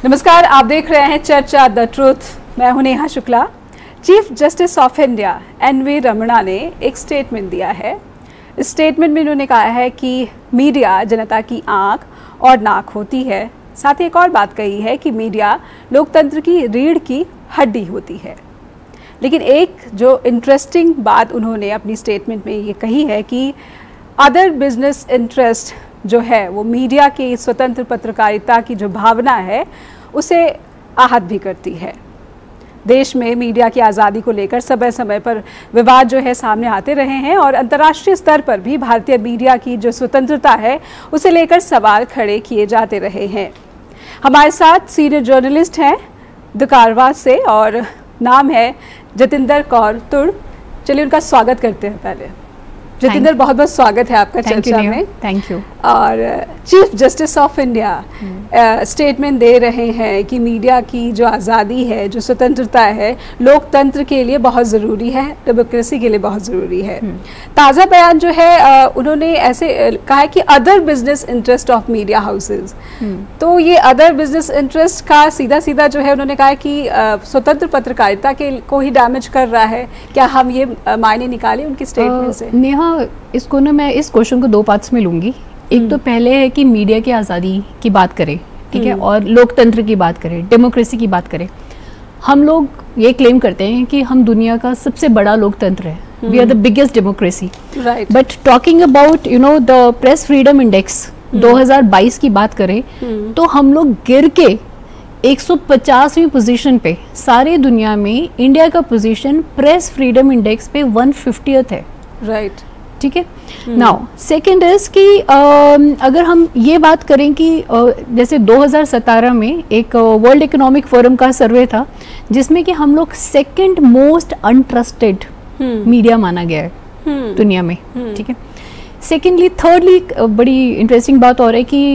नमस्कार, आप देख रहे हैं चर्चा द ट्रूथ। मैं हूं Neha Shukla. Chief justice of India NV. Ramana ने एक स्टेटमेंट दिया है। इस स्टेटमेंट में उन्होंने कहा है कि मीडिया जनता की आंख और नाक होती है। साथ ही एक और बात कही है कि मीडिया लोकतंत्र की रीढ़ की हड्डी होती है। लेकिन एक जो इंटरेस्टिंग बात उन्होंने अपनी स्टेटमेंट में ये कही है कि अदर बिजनेस इंटरेस्ट जो है वो मीडिया की स्वतंत्र पत्रकारिता की जो भावना है उसे आहत भी करती है। देश में मीडिया की आज़ादी को लेकर समय समय पर विवाद जो है सामने आते रहे हैं और अंतर्राष्ट्रीय स्तर पर भी भारतीय मीडिया की जो स्वतंत्रता है उसे लेकर सवाल खड़े किए जाते रहे हैं। हमारे साथ सीनियर जर्नलिस्ट हैं द कारवां से और नाम है जतिंदर कौर तुड़। चलिए उनका स्वागत करते हैं। पहले जतिंदर, बहुत बहुत स्वागत है आपका चर्चा में। Thank you. और chief justice of India statement दे रहे हैं कि मीडिया की जो आज़ादी है, जो स्वतंत्रता है, लोकतंत्र के लिए बहुत ज़रूरी है, डेमोक्रेसी के लिए बहुत ज़रूरी है। ताज़ा बयान जो है उन्होंने ऐसे कहा है कि other business interest of media houses. तो ये अदर बिजनेस इंटरेस्ट का सीधा सीधा जो है उन्होंने कहा कि स्वतंत्र पत्रकारिता के को ही डैमेज कर रहा है। क्या हम ये मायने निकालें उनकी स्टेटमेंट से? नेहा, इसको ना मैं इस क्वेश्चन को दो पार्ट्स में लूंगी। एक तो पहले है कि मीडिया की आज़ादी की बात करें, ठीक है, और लोकतंत्र की बात करें, डेमोक्रेसी की बात करें। हम लोग ये क्लेम करते हैं कि हम दुनिया का सबसे बड़ा लोकतंत्र है, we are the biggest democracy, right. But talking about the press freedom index 2022 की बात करें तो हम लोग गिर के 150वीं पोजीशन पे, सारे दुनिया में इंडिया का पोजीशन प्रेस फ्रीडम इंडेक्स पे 150th है, राइट। ठीक है। नाउ सेकेंड इज कि अगर हम ये बात करें कि जैसे 2017 में एक वर्ल्ड इकोनॉमिक फोरम का सर्वे था जिसमें कि हम लोग सेकेंड मोस्ट अनट्रस्टेड मीडिया माना गया है दुनिया में, ठीक है। सेकेंडली, थर्डली बड़ी इंटरेस्टिंग बात और है कि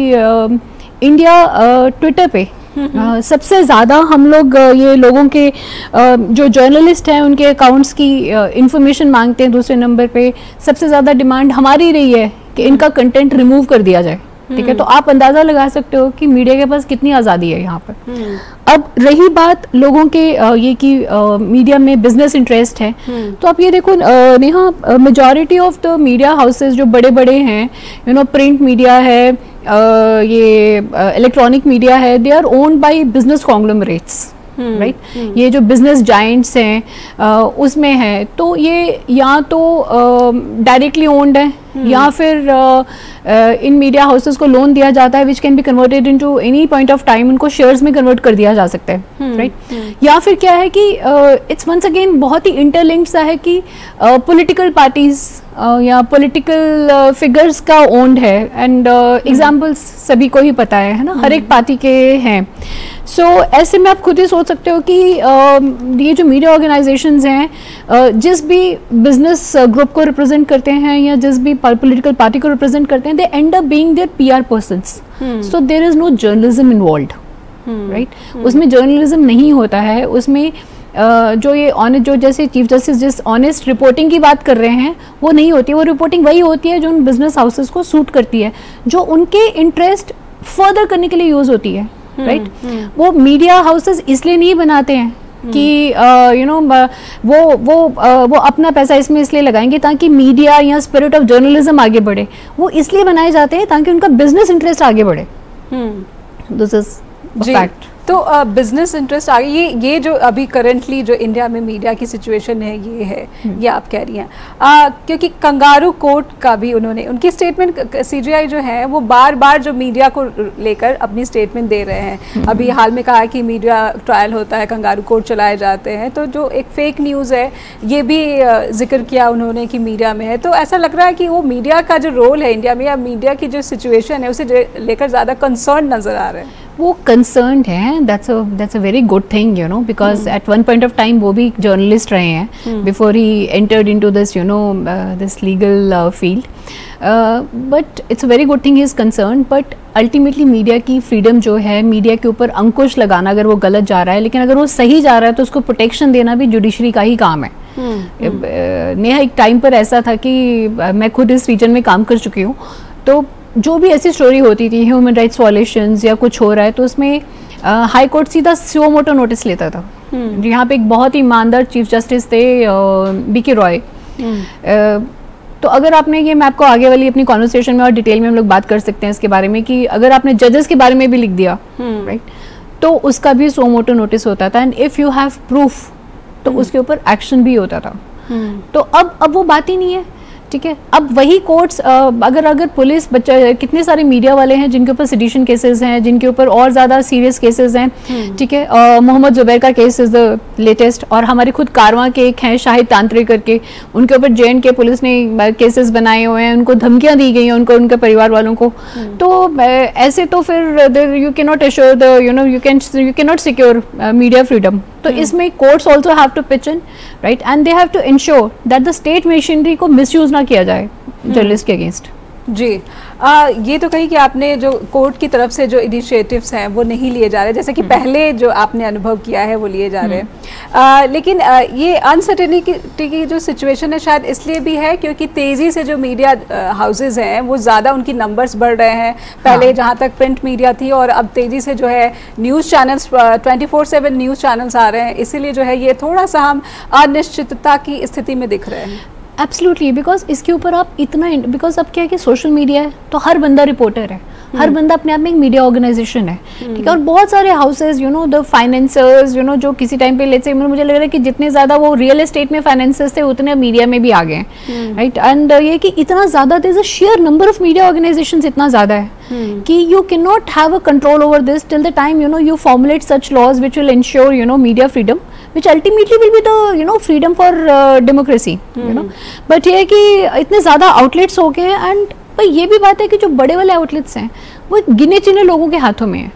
इंडिया ट्विटर पे सबसे ज़्यादा हम लोग ये लोगों के जो जर्नलिस्ट हैं उनके अकाउंट्स की इंफॉर्मेशन मांगते हैं। दूसरे नंबर पे सबसे ज़्यादा डिमांड हमारी रही है कि इनका कंटेंट रिमूव कर दिया जाए, ठीक है। तो आप अंदाज़ा लगा सकते हो कि मीडिया के पास कितनी आज़ादी है यहाँ पर। अब रही बात लोगों के ये कि मीडिया में बिजनेस इंटरेस्ट है, तो आप ये देखो Neha, majority of the media houses जो बड़े बड़े हैं, प्रिंट मीडिया है, ये इलेक्ट्रॉनिक मीडिया है, they are owned by business conglomerates, right. ये जो बिजनेस जायंट्स हैं उसमें है, तो ये या तो डायरेक्टली ओन्ड है या फिर इन मीडिया हाउसेस को लोन दिया जाता है which can be converted into any point of time, उनको शेयर्स में कन्वर्ट कर दिया जा सकता है, राइट। या फिर क्या है कि इट्स वंस अगेन बहुत ही इंटरलिंक्ड सा है कि पॉलिटिकल पार्टीज या पॉलिटिकल फिगर्स का ओन्ड है, एंड एग्जाम्पल्स सभी को ही पता है ना, हर एक पार्टी के हैं। सो ऐसे में आप खुद ही सोच सकते हो कि ये जो मीडिया ऑर्गेनाइजेशंस हैं जिस भी बिजनेस ग्रुप को रिप्रेजेंट करते हैं या जिस भी पॉलिटिकल पार्टी को रिप्रेजेंट करते हैं, they end up being their PR persons, so there is no journalism involved, right. उसमें जर्नलिज्म नहीं होता है, उसमें जो ये ऑनेस्ट, जो जैसे चीफ जस्टिस जिस ऑनेस्ट रिपोर्टिंग की बात कर रहे हैं वो नहीं होती। वो रिपोर्टिंग वही होती है जो उन बिजनेस हाउसेस को सूट करती है, जो उनके इंटरेस्ट फर्दर करने के लिए यूज होती है, राइट। वो मीडिया हाउसेस इसलिए नहीं बनाते हैं कि वो अपना पैसा इसमें इसलिए लगाएंगे ताकि मीडिया या स्पिरिट ऑफ जर्नलिज्म आगे बढ़े। वो इसलिए बनाए जाते हैं ताकि उनका बिजनेस इंटरेस्ट आगे बढ़े। This is fact. तो बिजनेस इंटरेस्ट आगे ये जो अभी करंटली जो इंडिया में मीडिया की सिचुएशन है ये है, ये आप कह रही हैं। क्योंकि कंगारू कोर्ट का भी उन्होंने उनकी स्टेटमेंट, सीजीआई जो है वो बार बार जो मीडिया को लेकर अपनी स्टेटमेंट दे रहे हैं। अभी हाल में कहा कि मीडिया ट्रायल होता है, कंगारू कोर्ट चलाए जाते हैं, तो जो एक फेक न्यूज़ है ये भी जिक्र किया उन्होंने कि मीडिया में है। तो ऐसा लग रहा है कि वो मीडिया का जो रोल है इंडिया में या मीडिया की जो सिचुएशन है उसे लेकर ज़्यादा कंसर्न नज़र आ रहे हैं। वो कंसर्न्ड हैं, that's a very good thing, because at one point of time वो भी जर्नलिस्ट रहे हैं before he entered into this this legal field. But it's a very good thing he is concern, but ultimately media की freedom जो है, media के ऊपर अंकुश लगाना अगर वो गलत जा रहा है, लेकिन अगर वो सही जा रहा है तो उसको प्रोटेक्शन देना भी जुडिशरी का ही काम है। नेहा, एक टाइम पर ऐसा था कि मैं खुद इस रीजन में काम कर चुकी हूँ, तो जो भी ऐसी स्टोरी होती थी ह्यूमन राइट्स वायलेशंस या कुछ हो रहा है तो उसमें हाई कोर्ट सीधा सुओ मोटो नोटिस लेता था। यहाँ पे एक बहुत ही ईमानदार चीफ जस्टिस थे बीके रॉय। तो अगर आपने ये, मैं आपको आगे वाली अपनी कॉन्वर्सेशन में और डिटेल में हम लोग बात कर सकते हैं इसके बारे में कि अगर आपने जजेस के बारे में भी लिख दिया राइट, तो उसका भी सुओ मोटो नोटिस होता था and if you have proof तो उसके ऊपर एक्शन भी होता था। तो अब वो बात ही नहीं है, ठीक है। अब वही कोर्ट्स, अगर पुलिस बच्चा, कितने सारे मीडिया वाले हैं जिनके ऊपर सेडिशन केसेस हैं, जिनके ऊपर और ज़्यादा सीरियस केसेस हैं, ठीक है। मोहम्मद जुबैर का केस इज़ द लेटेस्ट, और हमारे खुद कारवां के एक हैं शाहिद तांत्रे करके, उनके ऊपर JNK पुलिस ने केसेस बनाए हुए हैं, उनको धमकियाँ दी गई हैं, उनके परिवार वालों को। तो ऐसे तो फिर you can not assure the you can not secure media freedom. तो इसमें courts also have to pitch in, right, and they have to ensure that the state machinery को मिसयूज ना किया जाए जर्नलिस्ट के अगेंस्ट। जी, ये तो कही कि आपने जो कोर्ट की तरफ से जो इनिशिएटिव्स हैं वो नहीं लिए जा रहे, जैसे कि पहले जो आपने अनुभव किया है वो लिए जा रहे हैं। लेकिन ये अनसर्टेनिटी की जो सिचुएशन है शायद इसलिए भी है क्योंकि तेज़ी से जो मीडिया हाउसेज हैं वो ज़्यादा उनकी नंबर्स बढ़ रहे हैं। पहले जहाँ तक प्रिंट मीडिया थी और अब तेज़ी से जो है न्यूज़ चैनल्स 24/7 न्यूज़ चैनल्स आ रहे हैं, इसीलिए जो है ये थोड़ा सा हम अनिश्चितता की स्थिति में दिख रहे हैं। एब्सोल्युटली, बिकॉज इसके ऊपर आप इतना, बिकॉज अब क्या है कि सोशल मीडिया है तो हर बंदा रिपोर्टर है, हर बंदा अपने आप में एक मीडिया ऑर्गेनाइजेशन है, ठीक है। और बहुत सारे हाउसेज, द फाइनेंसर्स, जो किसी टाइम पे लेट्स से मुझे लग रहा है कि जितने ज़्यादा वो रियल एस्टेट में फाइनेंसर्स थे उतने मीडिया में भी आ गए हैं, राइट। एंड ये कि इतना ज़्यादा there is a sheer number of media organisations इतना ज़्यादा है कि you can not have a control over this till the time you formulate such laws which will ensure media freedom, which ultimately will be the freedom for democracy, but ये है कि इतने ज़्यादा outlets हो गए हैं, and भाई ये भी बात है कि जो बड़े वाले outlets हैं वो गिने चुने लोगों के हाथों में है,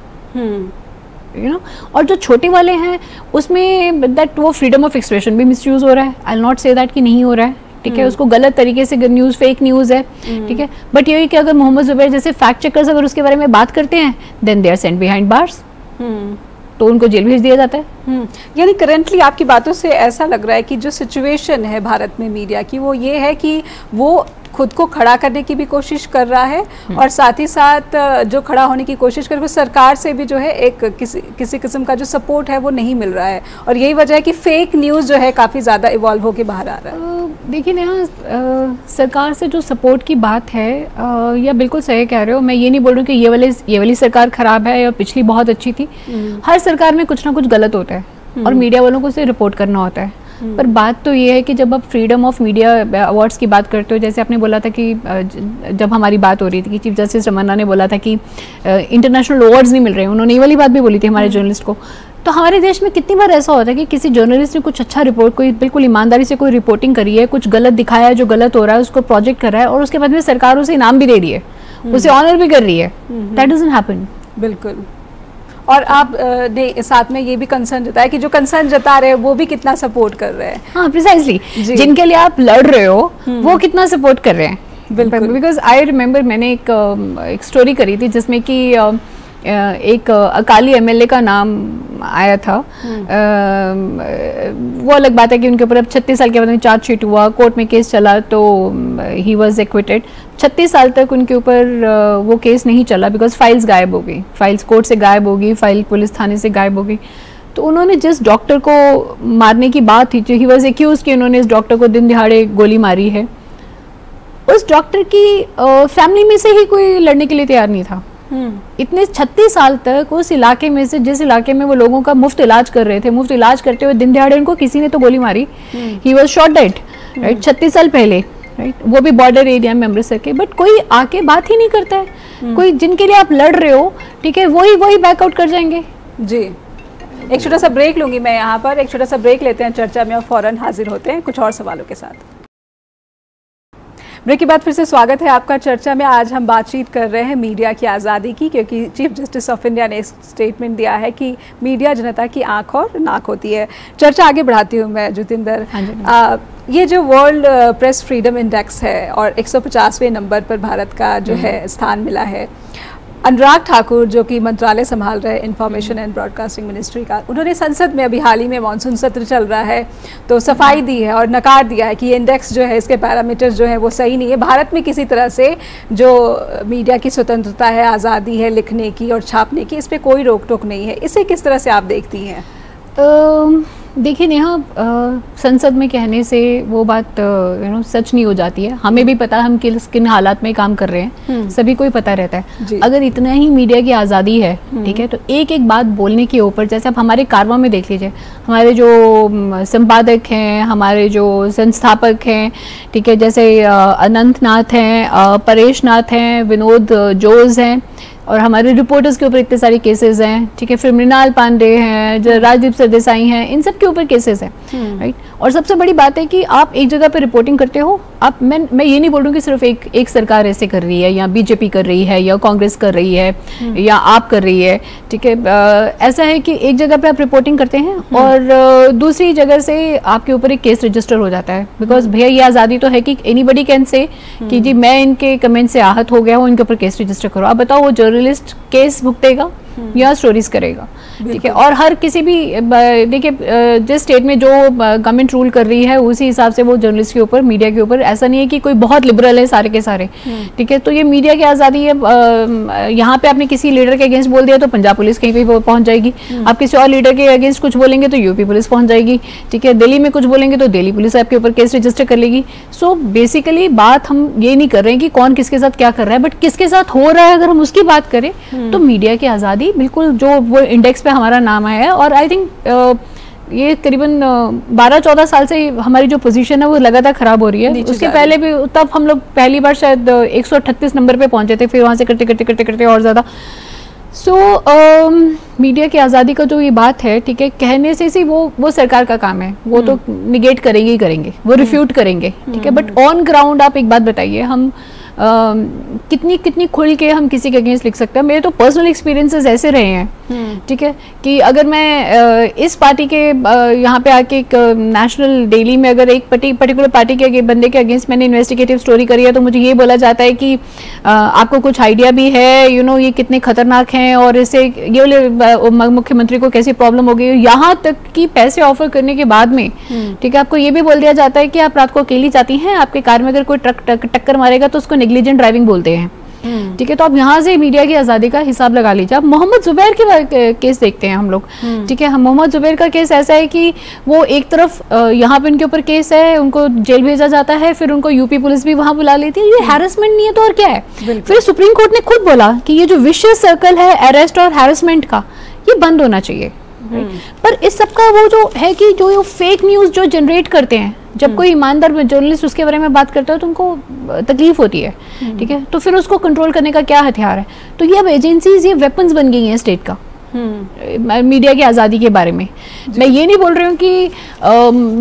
और जो छोटे वाले हैं उसमें that वो freedom of expression भी misuse हो रहा है। I'll not say that कि नहीं हो रहा है, ठीक है, उसको गलत तरीके से न्यूज़, फेक न्यूज़ है, ठीक है, बट ये कि अगर मोहम्मद जुबैर जैसे फैक्ट चेकर्स अगर उसके बारे में बात करते हैं then they are sent behind bars, तो उनको जेल भेज दिया जाता है। यानी करंटली आपकी बातों से ऐसा लग रहा है कि जो सिचुएशन है भारत में मीडिया की वो ये है कि वो खुद को खड़ा करने की भी कोशिश कर रहा है और साथ ही साथ जो खड़ा होने की कोशिश कर रहा है सरकार से भी जो है एक किसी किस्म का जो सपोर्ट है वो नहीं मिल रहा है, और यही वजह है कि फेक न्यूज़ जो है काफ़ी ज़्यादा इवॉल्व होकर बाहर आ रहा है। देखिए यहाँ सरकार से जो सपोर्ट की बात है, या बिल्कुल सही कह रहे हो, मैं ये नहीं बोल रही हूँ कि ये वाली सरकार ख़राब है या पिछली बहुत अच्छी थी। हर सरकार में कुछ ना कुछ गलत होता है और मीडिया वालों को उसे रिपोर्ट करना होता है। पर बात तो ये है कि जब आप फ्रीडम ऑफ मीडिया अवार्ड्स की बात करते हो, जैसे आपने बोला था कि जब हमारी बात हो रही थी कि चीफ जस्टिस रमन्ना ने बोला था कि इंटरनेशनल अवार्ड्स नहीं मिल रहे, उन्होंने ये वाली बात भी बोली थी हमारे जर्नलिस्ट को। तो हमारे देश में कितनी बार ऐसा होता है कि किसी जर्नलिस्ट ने कुछ अच्छा रिपोर्ट, कोई बिल्कुल ईमानदारी से कोई रिपोर्टिंग करी है, कुछ गलत दिखाया है, जो गलत हो रहा है उसको प्रोजेक्ट कर रहा है और उसके बाद में सरकार उसे इनाम भी दे रही है, उसे ऑनर भी कर रही है। That doesn't happen. बिल्कुल। और आप ने साथ में ये भी कंसर्न जताया कि जो कंसर्न जता रहे हैं वो भी कितना सपोर्ट कर रहे हैं। हाँ, प्रिसाइजली, जिनके लिए आप लड़ रहे हो वो कितना सपोर्ट कर रहे हैं। बिल्कुल, बिकॉज आई रिमेम्बर मैंने एक स्टोरी करी थी जिसमें कि एक अकाली MLA का नाम आया था। वो अलग बात है कि उनके ऊपर अब 36 साल के बाद में चार्जशीट हुआ, कोर्ट में केस चला तो ही वाज एक्विटेड। 36 साल तक उनके ऊपर वो केस नहीं चला बिकॉज फाइल्स गायब हो गई, फाइल्स कोर्ट से गायब हो गई, फाइल पुलिस थाने से गायब हो गई। तो उन्होंने जिस डॉक्टर को मारने की बात थी, जो ही वाज एक्यूज कि उन्होंने इस डॉक्टर को दिन दिहाड़े गोली मारी है, उस डॉक्टर की फैमिली में से ही कोई लड़ने के लिए तैयार नहीं था। इतने 36 साल तक उस इलाके में से, जिस इलाके में वो लोगों का मुफ्त इलाज कर रहे थे, मुफ्त इलाज करते हुए दिन दिहाड़े उनको किसी ने तो गोली मारी। He was shot dead, right, 36 साल पहले, राइट, वो भी बॉर्डर एरिया में अमृतसर के। बट कोई आके बात ही नहीं करता है। कोई जिनके लिए आप लड़ रहे हो, ठीक है, वही बैकआउट कर जाएंगे। जी, एक छोटा सा ब्रेक लूंगी मैं यहाँ पर, एक छोटा सा ब्रेक लेते हैं चर्चा में और फौरन हाजिर होते हैं कुछ और सवालों के साथ। ब्रेक के बाद फिर से स्वागत है आपका चर्चा में। आज हम बातचीत कर रहे हैं मीडिया की आज़ादी की, क्योंकि चीफ जस्टिस ऑफ इंडिया ने स्टेटमेंट दिया है कि मीडिया जनता की आंख और नाक होती है। चर्चा आगे बढ़ाती हूँ मैं ज्योतिंदर। ये जो वर्ल्ड प्रेस फ्रीडम इंडेक्स है और 150वें नंबर पर भारत का जो है स्थान मिला है, अनुराग ठाकुर जो कि मंत्रालय संभाल रहे हैं इंफॉर्मेशन एंड ब्रॉडकास्टिंग मिनिस्ट्री का, उन्होंने संसद में अभी हाल ही में मानसून सत्र चल रहा है तो सफाई दी है और नकार दिया है कि ये इंडेक्स जो है, इसके पैरामीटर्स जो है वो सही नहीं है। भारत में किसी तरह से जो मीडिया की स्वतंत्रता है, आज़ादी है लिखने की और छापने की, इस पर कोई रोक टोक नहीं है। इसे किस तरह से आप देखती हैं? देखिए नेहा, संसद में कहने से वो बात सच नहीं हो जाती है। हमें भी पता है हम किन हालात में काम कर रहे हैं, सभी को ही पता रहता है। अगर इतना ही मीडिया की आज़ादी है, ठीक है, तो एक एक बात बोलने के ऊपर, जैसे आप हमारे कारवां में देख लीजिए, हमारे जो संपादक हैं, हमारे जो संस्थापक हैं, ठीक है, जैसे अनंत नाथ हैं, परेश नाथ हैं, विनोद जोज हैं, और हमारे रिपोर्टर्स के ऊपर इतने सारे केसेस हैं, ठीक है, फिर मृणाल पांडे हैं, राजदीप सरदेसाई हैं, इन सब के ऊपर केसेस हैं, राइट। और सबसे बड़ी बात है कि आप एक जगह पे रिपोर्टिंग करते हो, आप मैं ये नहीं बोल रही हूँ कि सिर्फ एक सरकार ऐसे कर रही है, या बीजेपी कर रही है, या कांग्रेस कर रही है, या आप कर रही है, ठीक है। ऐसा है कि एक जगह पे आप रिपोर्टिंग करते हैं और दूसरी जगह से आपके ऊपर एक केस रजिस्टर हो जाता है, बिकॉज भैया ये आज़ादी तो है कि एनीबडी कैन से कि जी मैं इनके कमेंट से आहत हो गया हूँ, इनके ऊपर केस रजिस्टर करो। आप बताओ वो जर्नलिस्ट केस भुगतेगा या स्टोरीज करेगा, ठीक है। और हर किसी भी, देखिए जिस स्टेट में जो गवर्नमेंट रूल कर रही है उसी हिसाब से वो जर्नलिस्ट के ऊपर, मीडिया के ऊपर, ऐसा नहीं है कि कोई बहुत लिबरल है सारे के सारे, ठीक है। तो ये मीडिया की आज़ादी है। यहाँ पे आपने किसी लीडर के अगेंस्ट बोल दिया तो पंजाब पुलिस कहीं पे पहुंच जाएगी, आप किसी और लीडर के अगेंस्ट कुछ बोलेंगे तो यूपी पुलिस पहुंच जाएगी, ठीक है। दिल्ली में कुछ बोलेंगे तो दिल्ली पुलिस आपके ऊपर केस रजिस्टर कर लेगी। सो बेसिकली बात हम ये नहीं कर रहे हैं कि कौन किसके साथ क्या कर रहा है, बट किसके साथ हो रहा है अगर हम उसकी बात करें तो मीडिया की आज़ादी बिल्कुल, जो वो इंडेक्स पे हमारा नाम आया है। और आई थिंक ये करीबन 12-14 साल से हमारी जो पोजीशन है वो लगातार खराब हो रही है। उसके पहले भी तब हम लोग पहली बार शायद 138 नंबर पे पहुंचे थे, फिर वहां से करते करते करते करते और ज़्यादा। सो मीडिया की आज़ादी का जो ये बात है, ठीक है, कहने से वो सरकार का काम है, वो तो निगेट करेंगे ही करेंगे, वो रिफ्यूट करेंगे, ठीक है। बट ऑन ग्राउंड आप एक बात बताइए, हम कितनी खुल के हम किसी के अगेंस्ट लिख सकते हैं। मेरे तो पर्सनल एक्सपीरियंसेस ऐसे रहे हैं, ठीक है, कि अगर मैं इस पार्टी के यहाँ पे आके एक नेशनल डेली में अगर एक पर्टिकुलर पार्टी के बंदे के अगेंस्ट मैंने इन्वेस्टिगेटिव स्टोरी करी है तो मुझे ये बोला जाता है कि आपको कुछ आइडिया भी है, ये कितने खतरनाक हैं और इससे ये वाले मुख्यमंत्री को कैसी प्रॉब्लम हो गई, यहाँ तक कि पैसे ऑफर करने के बाद में, ठीक है, आपको ये भी बोल दिया जाता है कि आप रात को अकेली जाती हैं, आपके कार में अगर कोई ट्रक टक्कर मारेगा तो उसको नेग्लिजेंट ड्राइविंग बोलते हैं, ठीक है। तो आप यहाँ से मीडिया की आज़ादी का हिसाब लगा लीजिए। आप मोहम्मद जुबैर के केस देखते हैं हम लोग, ठीक है। हम मोहम्मद जुबैर का केस ऐसा है कि वो एक तरफ यहाँ पे उनके ऊपर केस है, उनको जेल भेजा जाता है, फिर उनको यूपी पुलिस भी वहां बुला लेती है। ये हैरेसमेंट नहीं है तो और क्या है। फिर सुप्रीम कोर्ट ने खुद बोला कि ये जो विशियस सर्कल है अरेस्ट और हैरेसमेंट का, ये बंद होना चाहिए। पर इस सब का वो जो है कि जो फेक न्यूज जो जनरेट करते हैं, जब कोई ईमानदार जर्नलिस्ट उसके बारे में बात करता है तो उनको तकलीफ होती है, ठीक है। तो फिर उसको कंट्रोल करने का क्या हथियार है? तो ये अब एजेंसीज, ये वेपन्स बन गई हैं स्टेट का मीडिया की आज़ादी के बारे में। मैं ये नहीं बोल रही हूँ कि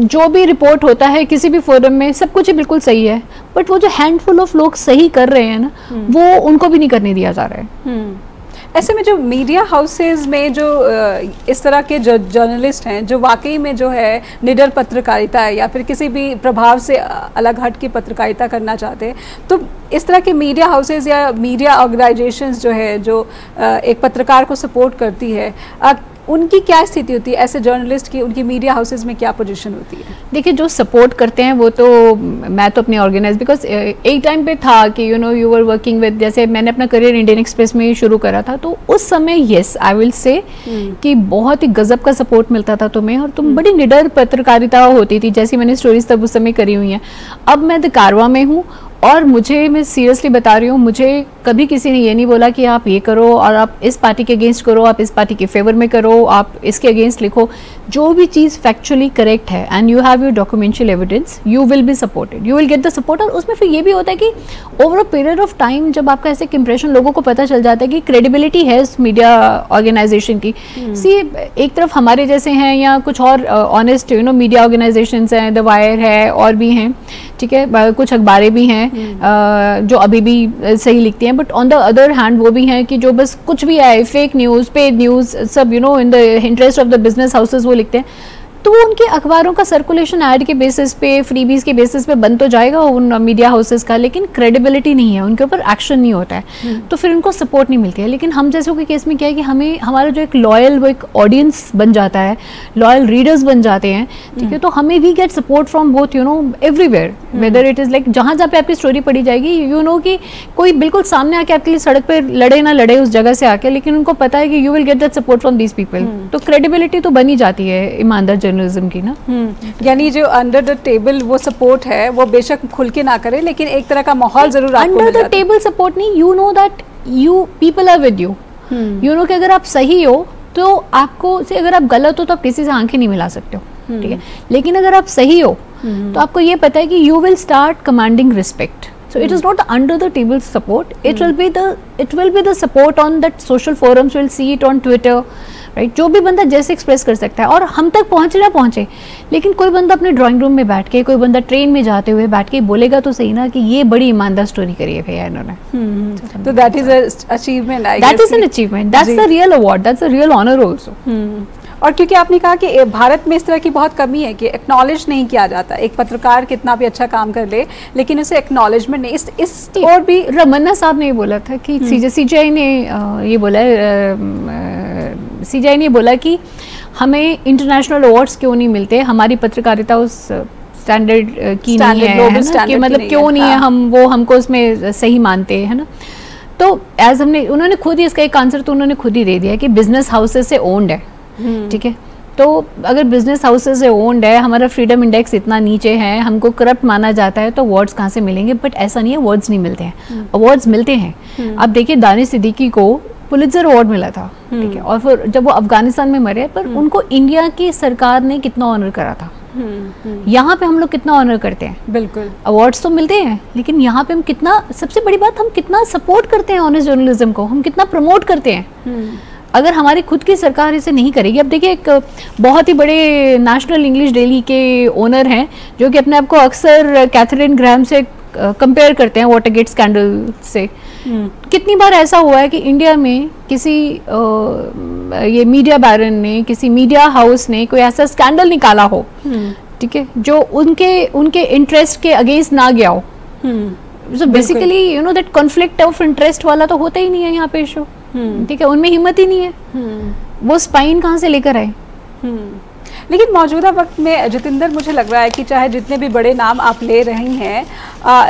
जो भी रिपोर्ट होता है किसी भी फोरम में सब कुछ ही बिल्कुल सही है, बट वो जो हैंडफुल ऑफ लोग सही कर रहे हैं ना, वो उनको भी नहीं करने दिया जा रहा है। ऐसे में जो मीडिया हाउसेज में जो इस तरह के जो जर्नलिस्ट हैं जो वाकई में जो है निडर पत्रकारिता है या फिर किसी भी प्रभाव से अलग हट की पत्रकारिता करना चाहते हैं, तो इस तरह के मीडिया हाउसेज या मीडिया ऑर्गेनाइजेशंस जो है जो एक पत्रकार को सपोर्ट करती है, उनकी क्या स्थिति होती है ऐसे जर्नलिस्ट की? उनकी मीडिया हाउसेज में क्या पोजीशन होती है? देखिए, जो सपोर्ट करते हैं वो तो मैं तो अपनी ऑर्गेनाइज, बिकॉज एक टाइम पे था कि यू वर वर्किंग विद, जैसे मैंने अपना करियर इंडियन एक्सप्रेस में शुरू करा था, तो उस समय येस आई विल से कि बहुत ही गजब का सपोर्ट मिलता था तुम्हें और तुम बड़ी निडर पत्रकारिता होती थी, जैसी मैंने स्टोरीज तब उस समय करी हुई हैं। अब मैं द कारवां में हूँ और मैं सीरियसली बता रही हूँ, मुझे कभी किसी ने ये नहीं बोला कि आप ये करो और आप इस पार्टी के अगेंस्ट करो, आप इस पार्टी के फेवर में करो, आप इसके अगेंस्ट लिखो। जो भी चीज़ फैक्चुअली करेक्ट है and you have your documentary evidence, you will be supported, you will get the support. और उसमें फिर ये भी होता है कि over a period of time जब आपका ऐसे इंप्रेशन लोगों को पता चल जाता है कि क्रेडिबिलिटी है इस मीडिया ऑर्गेनाइजेशन की। सी एक तरफ हमारे जैसे हैं या कुछ और ऑनेस्ट मीडिया ऑर्गेनाइजेशंस हैं, द वायर है और भी हैं, ठीक है, कुछ अखबारें भी हैं जो अभी भी सही लिखती हैं, but on the other hand वो भी हैं कि जो बस कुछ भी आए, फेक न्यूज़, पेड न्यूज़, सब in the interest of the business houses वो लिखते हैं। तो वो उनके अखबारों का सर्कुलेशन ऐड के बेसिस पे, फ्रीबीज के बेसिस पे बन तो जाएगा उन मीडिया हाउसेस का, लेकिन क्रेडिबिलिटी नहीं है, उनके ऊपर एक्शन नहीं होता है, तो फिर उनको सपोर्ट नहीं मिलती है। लेकिन हम जैसे के केस में क्या है कि हमें हमारा जो एक लॉयल वो एक ऑडियंस बन जाता है, लॉयल रीडर्स बन जाते हैं, ठीक है, तो हमें we get support from both you know everywhere, whether it is like जहाँ जहाँ पे आपकी स्टोरी पढ़ी जाएगी, यू नो कि कोई बिल्कुल सामने आके आपके लिए सड़क पे लड़े ना लड़े उस जगह से आके, लेकिन उनको पता है कि you will get that support from these people, तो क्रेडिबिलिटी तो बनी जाती है ईमानदार जर्नलिज्म की ना। यानी जो अंडर द टेबल वो सपोर्ट है वो बेशक खुल के ना करे, लेकिन एक तरह का माहौल जरूर आपको अंडर द टेबल सपोर्ट नहीं, you know that you people are with you, you know कि अगर आप सही हो तो आपको से, अगर आप गलत हो तो आप किसी से आंखें नहीं मिला सकते हो, ठीक है, लेकिन अगर आप सही हो तो आपको ये पता है कि you will start commanding respect. So it is not under the table support. It will be the support on that social forums. We'll see it on Twitter, right? जो भी बंदा जैसे एक्सप्रेस कर सकता है, और हम तक पहुंचे ना पहुंचे, लेकिन कोई बंदा अपने ड्राइंग रूम में बैठ के, कोई बंदा ट्रेन में जाते हुए बैठ के बोलेगा तो सही ना कि ये बड़ी ईमानदार स्टोरी करी है भैया इन्होंने। तो that is achievement, that is an achievement, that's the real award, that's a real honour also. और क्योंकि आपने कहा कि भारत में इस तरह की बहुत कमी है कि एक्नॉलेज नहीं किया जाता, एक पत्रकार कितना भी अच्छा काम कर ले लेकिन उसे एक्नॉलेजमेंट नहीं, इस और भी रमन्ना साहब ने ये बोला था कि सीजीआई ने ये बोला, सीजीआई ने बोला कि हमें इंटरनेशनल अवार्ड्स क्यों नहीं मिलते, हमारी पत्रकारिता उस स्टैंडर्ड की नहीं है कि मतलब क्यों नहीं है, हम वो हमको उसमें सही मानते हैं ना। तो एज हमने, उन्होंने खुद ही इसका एक आंसर तो उन्होंने खुद ही दे दिया कि बिजनेस हाउसेस से ओन्ड है, ठीक है, तो अगर बिजनेस हाउसेस से ओन्ड है, हमारा फ्रीडम इंडेक्स इतना नीचे है, हमको करप्ट माना जाता है, तो अवार्ड्स कहाँ से मिलेंगे? बट ऐसा नहीं है, अवार्ड्स नहीं मिलते हैं, अवार्ड्स मिलते हैं। अब देखिए दानिश सिद्दीकी को पुलित्जर अवार्ड मिला था, ठीक है, और फिर जब वो अफगानिस्तान में मरे, पर उनको इंडिया की सरकार ने कितना ऑनर करा था। यहाँ पे हम लोग कितना ऑनर करते हैं? बिल्कुल, अवार्ड्स तो मिलते हैं, लेकिन यहाँ पे हम कितना, सबसे बड़ी बात, हम कितना सपोर्ट करते हैं ऑनेस्ट जर्नलिज्म को, हम कितना प्रमोट करते हैं। अगर हमारी खुद की सरकार इसे नहीं करेगी, अब देखिए एक बहुत ही बड़े नेशनल इंग्लिश डेली के ओनर हैं जो कि अपने आप को अक्सर कैथरीन ग्रैहम से कंपेयर करते हैं वाटरगेट स्कैंडल से। कितनी बार ऐसा हुआ है कि इंडिया में किसी ये मीडिया बैरन ने, किसी मीडिया हाउस ने कोई ऐसा स्कैंडल निकाला हो, ठीक है, जो उनके इंटरेस्ट के अगेंस्ट ना गया हो। So basically you know that conflict of interest वाला तो होता ही नहीं है यहाँ पे इशू, ठीक है, उनमें हिम्मत ही नहीं है, वो स्पाइन कहाँ से लेकर आए। लेकिन मौजूदा वक्त में जितेंद्र, मुझे लग रहा है कि चाहे जितने भी बड़े नाम आप ले रही हैं,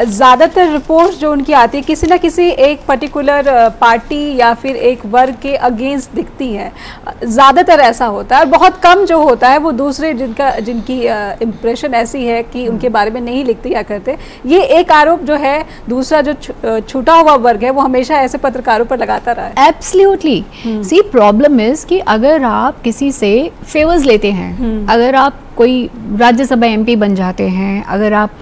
ज़्यादातर रिपोर्ट्स जो उनकी आती है किसी ना किसी एक पर्टिकुलर पार्टी या फिर एक वर्ग के अगेंस्ट दिखती है, ज़्यादातर ऐसा होता है, और बहुत कम जो होता है वो दूसरे जिनकी इम्प्रेशन ऐसी है कि उनके बारे में नहीं लिखते या करते। ये एक आरोप जो है दूसरा जो छूटा हुआ वर्ग है वो हमेशा ऐसे पत्रकारों पर लगाता रहा है। एब्सोल्युटली, सी प्रॉब्लम इज कि अगर आप किसी से फेवर्स लेते हैं, अगर आप कोई राज्यसभा एमपी बन जाते हैं, अगर आप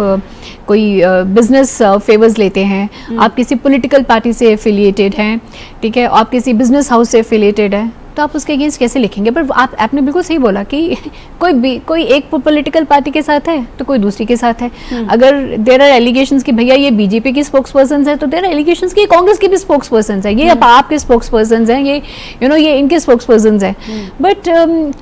कोई बिजनेस फेवर्स लेते हैं, आप किसी पॉलिटिकल पार्टी से एफिलिएटेड हैं, ठीक है, आप किसी बिजनेस हाउस से एफिलिएटेड हैं, तो आप उसके अगेंस्ट कैसे लिखेंगे? पर आपने बिल्कुल सही बोला कि कोई एक पॉलिटिकल पार्टी के साथ है तो कोई दूसरी के साथ है। अगर देयर आर एलिगेशंस कि भैया ये बीजेपी की स्पोक्स पर्सन है, तो देयर आर एलिगेशंस कि कांग्रेस की भी स्पोक्स पर्सन है, ये आपके स्पोक्स पर्सन हैं, ये यू नो ये इनके स्पोक्स पर्सन हैं। बट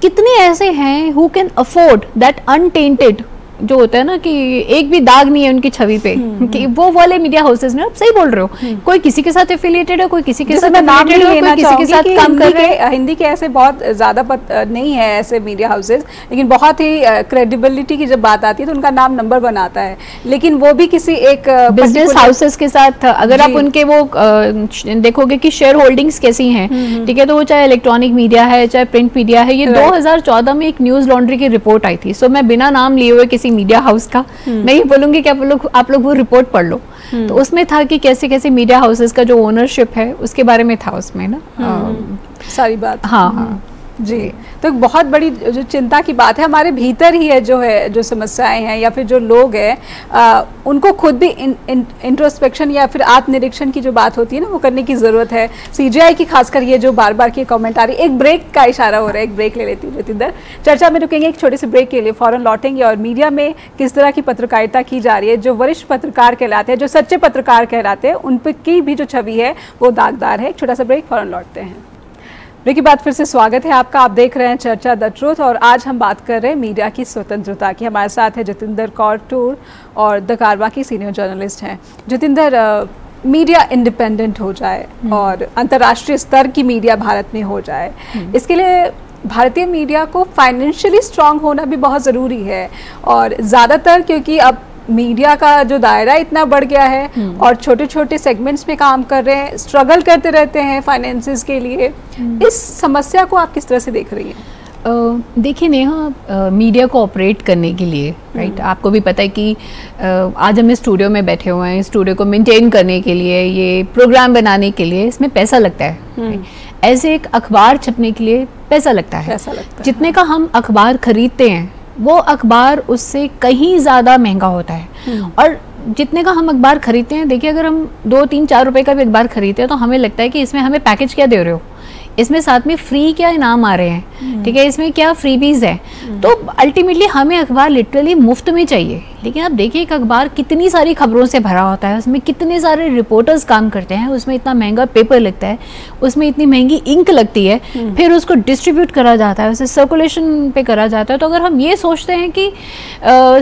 कितने ऐसे हैं who can afford that unattended, जो होता है ना कि एक भी दाग नहीं है उनकी छवि पे, कि वो वाले मीडिया हाउसेस ने, आप सही बोल रहे हो, कोई किसी के साथ एफिलिएटेड है, कोई किसी के साथ एफिलिएटेड है, कोई किसी के साथ काम कर रहे हैं। हिंदी के ऐसे बहुत ज्यादा नहीं है ऐसे मीडिया हाउसेस, लेकिन बहुत ही क्रेडिबिलिटी की जब बात आती है तो उनका नाम नंबर वन आता है, लेकिन वो भी किसी एक बिजनेस हाउसेस के साथ अगर आप उनके वो देखोगे कि शेयर होल्डिंग्स कैसी हैं, ठीक है, तो वो चाहे इलेक्ट्रॉनिक मीडिया है चाहे प्रिंट मीडिया है। ये 2014 में एक न्यूज लॉन्ड्री की रिपोर्ट आई थी, सो मैं बिना नाम लिए हुए किसी मीडिया हाउस का मैं ये बोलूंगी कि आप लोग वो रिपोर्ट पढ़ लो, तो उसमें था कि कैसे कैसे मीडिया हाउसेस का जो ओनरशिप है उसके बारे में था उसमें ना सारी बात। हाँ जी, तो बहुत बड़ी जो चिंता की बात है, हमारे भीतर ही है जो समस्याएं हैं, या फिर जो लोग हैं उनको खुद भी इंट्रोस्पेक्शन या फिर आत्मनिरीक्षण की जो बात होती है ना वो करने की ज़रूरत है। सीजीआई की खासकर ये जो बार बार की कमेंट आ रही है, एक ब्रेक का इशारा हो रहा है, एक ब्रेक ले लेती हूँ जितेंद्र, चर्चा में रुकेंगे एक छोटे से ब्रेक के लिए, फौरन लौटेंगे और मीडिया में किस तरह की पत्रकारिता की जा रही है, जो वरिष्ठ पत्रकार कहलाते हैं, जो सच्चे पत्रकार कहलाते हैं, उन पर की भी जो छवि है वो दागदार है। एक छोटा सा ब्रेक, फौरन लौटते हैं। ब्रेक के बाद फिर से स्वागत है आपका। आप देख रहे हैं चर्चा द ट्रूथ और आज हम बात कर रहे हैं मीडिया की स्वतंत्रता की। हमारे साथ है जतिंदर कौर टूर और द कारवा की सीनियर जर्नलिस्ट हैं। जतिंदर, मीडिया इंडिपेंडेंट हो जाए और अंतर्राष्ट्रीय स्तर की मीडिया भारत में हो जाए, इसके लिए भारतीय मीडिया को फाइनेंशियली स्ट्रांग होना भी बहुत ज़रूरी है। और ज़्यादातर क्योंकि अब मीडिया का जो दायरा इतना बढ़ गया है और छोटे छोटे सेगमेंट्स में काम कर रहे हैं, स्ट्रगल करते रहते हैं फाइनेंसेस के लिए, इस समस्या को आप किस तरह से देख रही हैं? देखिए नेहा, मीडिया को ऑपरेट करने के लिए, राइट, आपको भी पता है कि आज हम इस स्टूडियो में बैठे हुए हैं, स्टूडियो को मेंटेन करने के लिए, ये प्रोग्राम बनाने के लिए इसमें पैसा लगता है। ऐसे एक अखबार छपने के लिए पैसा लगता है। जितने का हम अखबार खरीदते हैं वो अखबार उससे कहीं ज़्यादा महंगा होता है। और जितने का हम अखबार खरीदते हैं, देखिए अगर हम 2, 3, 4 रुपए का भी अखबार खरीदते हैं तो हमें लगता है कि इसमें हमें पैकेज क्या दे रहे हो, इसमें साथ में फ्री क्या इनाम आ रहे हैं, ठीक है, इसमें क्या फ्रीबीज है। तो अल्टीमेटली हमें अखबार लिटरली मुफ्त में चाहिए। लेकिन आप देखिए एक अखबार कितनी सारी खबरों से भरा होता है, उसमें कितने सारे रिपोर्टर्स काम करते हैं, उसमें इतना महंगा पेपर लगता है, उसमें इतनी महंगी इंक लगती है, फिर उसको डिस्ट्रीब्यूट करा जाता है, उसे सर्कुलेशन पे करा जाता है। तो अगर हम ये सोचते हैं कि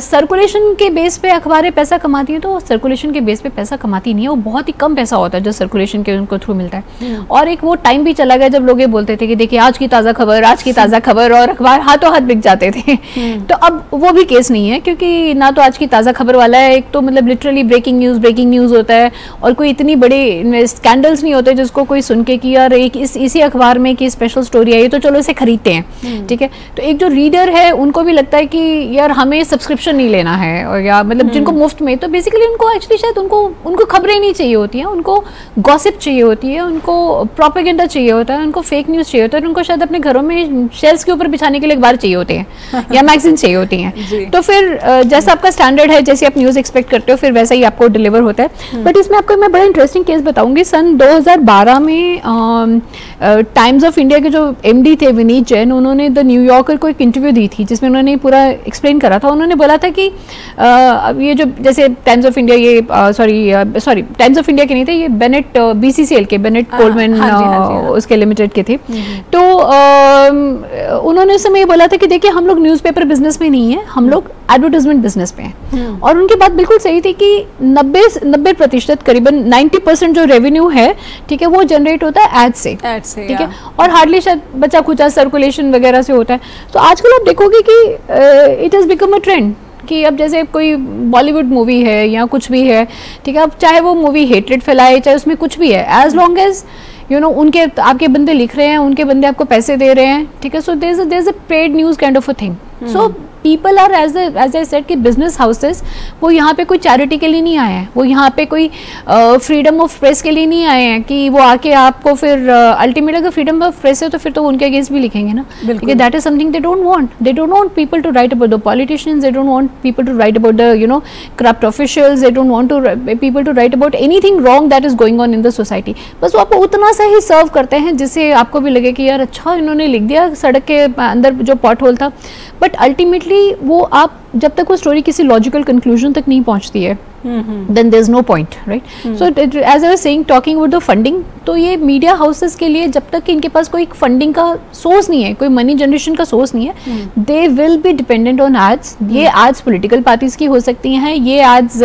सर्कुलेशन के बेस पे अखबारें पैसा कमाती हैं, तो सर्कुलेशन के बेस पे पैसा कमाती नहीं है। वो बहुत ही कम पैसा होता है जो सर्कुलेशन के उनको थ्रू मिलता है। और एक वो टाइम भी चला गया जब लोग ये बोलते थे कि देखिए आज की ताज़ा खबर, आज की ताज़ा खबर, और अखबार हाथों हाथ बिक जाते थे। तो अब वो भी केस नहीं है, क्योंकि ना तो आज की ताज़ा खबर वाला है, एक तो मतलब लिटरली ब्रेकिंग न्यूज़ होता है, और कोई इतनी बड़ी स्कैंडल्स नहीं होते जिसको कोई सुन के कि यार एक इसी अखबार में की स्पेशल स्टोरी आई तो चलो इसे खरीदते हैं, ठीक है। तो एक जो रीडर है उनको भी लगता है कि यार हमें सब्सक्रिप्शन नहीं लेना है, और या मतलब जिनको मुफ्त में, तो बेसिकली उनको एक्चुअली शायद उनको खबरें नहीं चाहिए होती हैं, उनको गॉसिप चाहिए होती है, उनको प्रोपेगेंडा चाहिए होता है, उनको फेक न्यूज़ चाहिए होता है, उनको शायद अपने घरों में शेल्स के ऊपर बिछाने के लिए अखबार चाहिए होते हैं या मैगजीन चाहिए होती हैं। तो फिर जैसा आपका स्टैंडर्ड है, जैसे आप न्यूज़ एक्सपेक्ट करते हो, फिर वैसा ही आपको डिलीवर होता है। बट इसमें आपको मैं बड़ा इंटरेस्टिंग केस बताऊंगी। सन 2012 में टाइम्स ऑफ इंडिया के जो MD थे विनीत जैन, उन्होंने द न्यूयॉर्कर को एक इंटरव्यू दी थी जिसमें उन्होंने पूरा एक्सप्लेन करा था। उन्होंने बोला था कि ये जो जैसे टाइम्स ऑफ इंडिया, ये सॉरी टाइम्स ऑफ इंडिया के नहीं थे, ये बेनेट BCCL के बेनेट कोलमैन उसके लिमिटेड के थे। तो उन्होंने उस समय ये बोला था कि देखिए हम लोग न्यूज़पेपर बिजनेस में नहीं है, हम लोग एडवर्टाइजमेंट बिजनेस में हैं। और उनकी बात बिल्कुल सही थी कि 90% करीबन 90% जो रेवेन्यू है, ठीक है, वो जनरेट होता है एड से, ठीक है, और हार्डली शायद बचा खुचा सर्कुलेशन वगैरह से होता है। तो आजकल आप देखोगे कि it has become a trend कि अब जैसे कोई बॉलीवुड मूवी है या कुछ भी है, ठीक है, अब चाहे वो मूवी हेट्रेड फैलाए, चाहे उसमें कुछ भी है, एज लॉन्ग एज उनके आपके बंदे लिख रहे हैं, उनके बंदे आपको पैसे दे रहे हैं, ठीक है। So there is a paid news kind of a thing. So people are as I said कि बिजनेस हाउसेस वो यहाँ पे कोई चैरिटी के लिए नहीं आए हैं, वो यहाँ पे कोई फ्रीडम ऑफ प्रेस के लिए नहीं आए हैं कि वो आके आपको फिर अल्टीमेट अगर फ्रीडम ऑफ प्रेस है तो फिर तो उनके अगेंस्ट भी लिखेंगे ना, ठीक है। That is something they don't want. They don't want people to write about the politicians, they don't want people to write about the corrupt officials, they don't want to people to write about anything wrong that is going on in the society. बस वो आपको उतना सा ही सर्व करते हैं जिससे आपको भी लगे कि यार अच्छा इन्होंने लिख दिया सड़क के अंदर जो पॉट होल था। बट अल्टीमेटली वो आप जब तक वो स्टोरी किसी लॉजिकल कंक्लूजन तक नहीं पहुंचती है, then there's no point, right? So as I was saying, talking about the funding, तो ये मीडिया हाउसेस के लिए जब तक कि इनके पास कोई फंडिंग का सोर्स नहीं है, कोई मनी जनरेशन का सोर्स नहीं है, they will be dependent on ads. ये एड्स पॉलिटिकल पार्टीज की हो सकती हैं, ये एड्स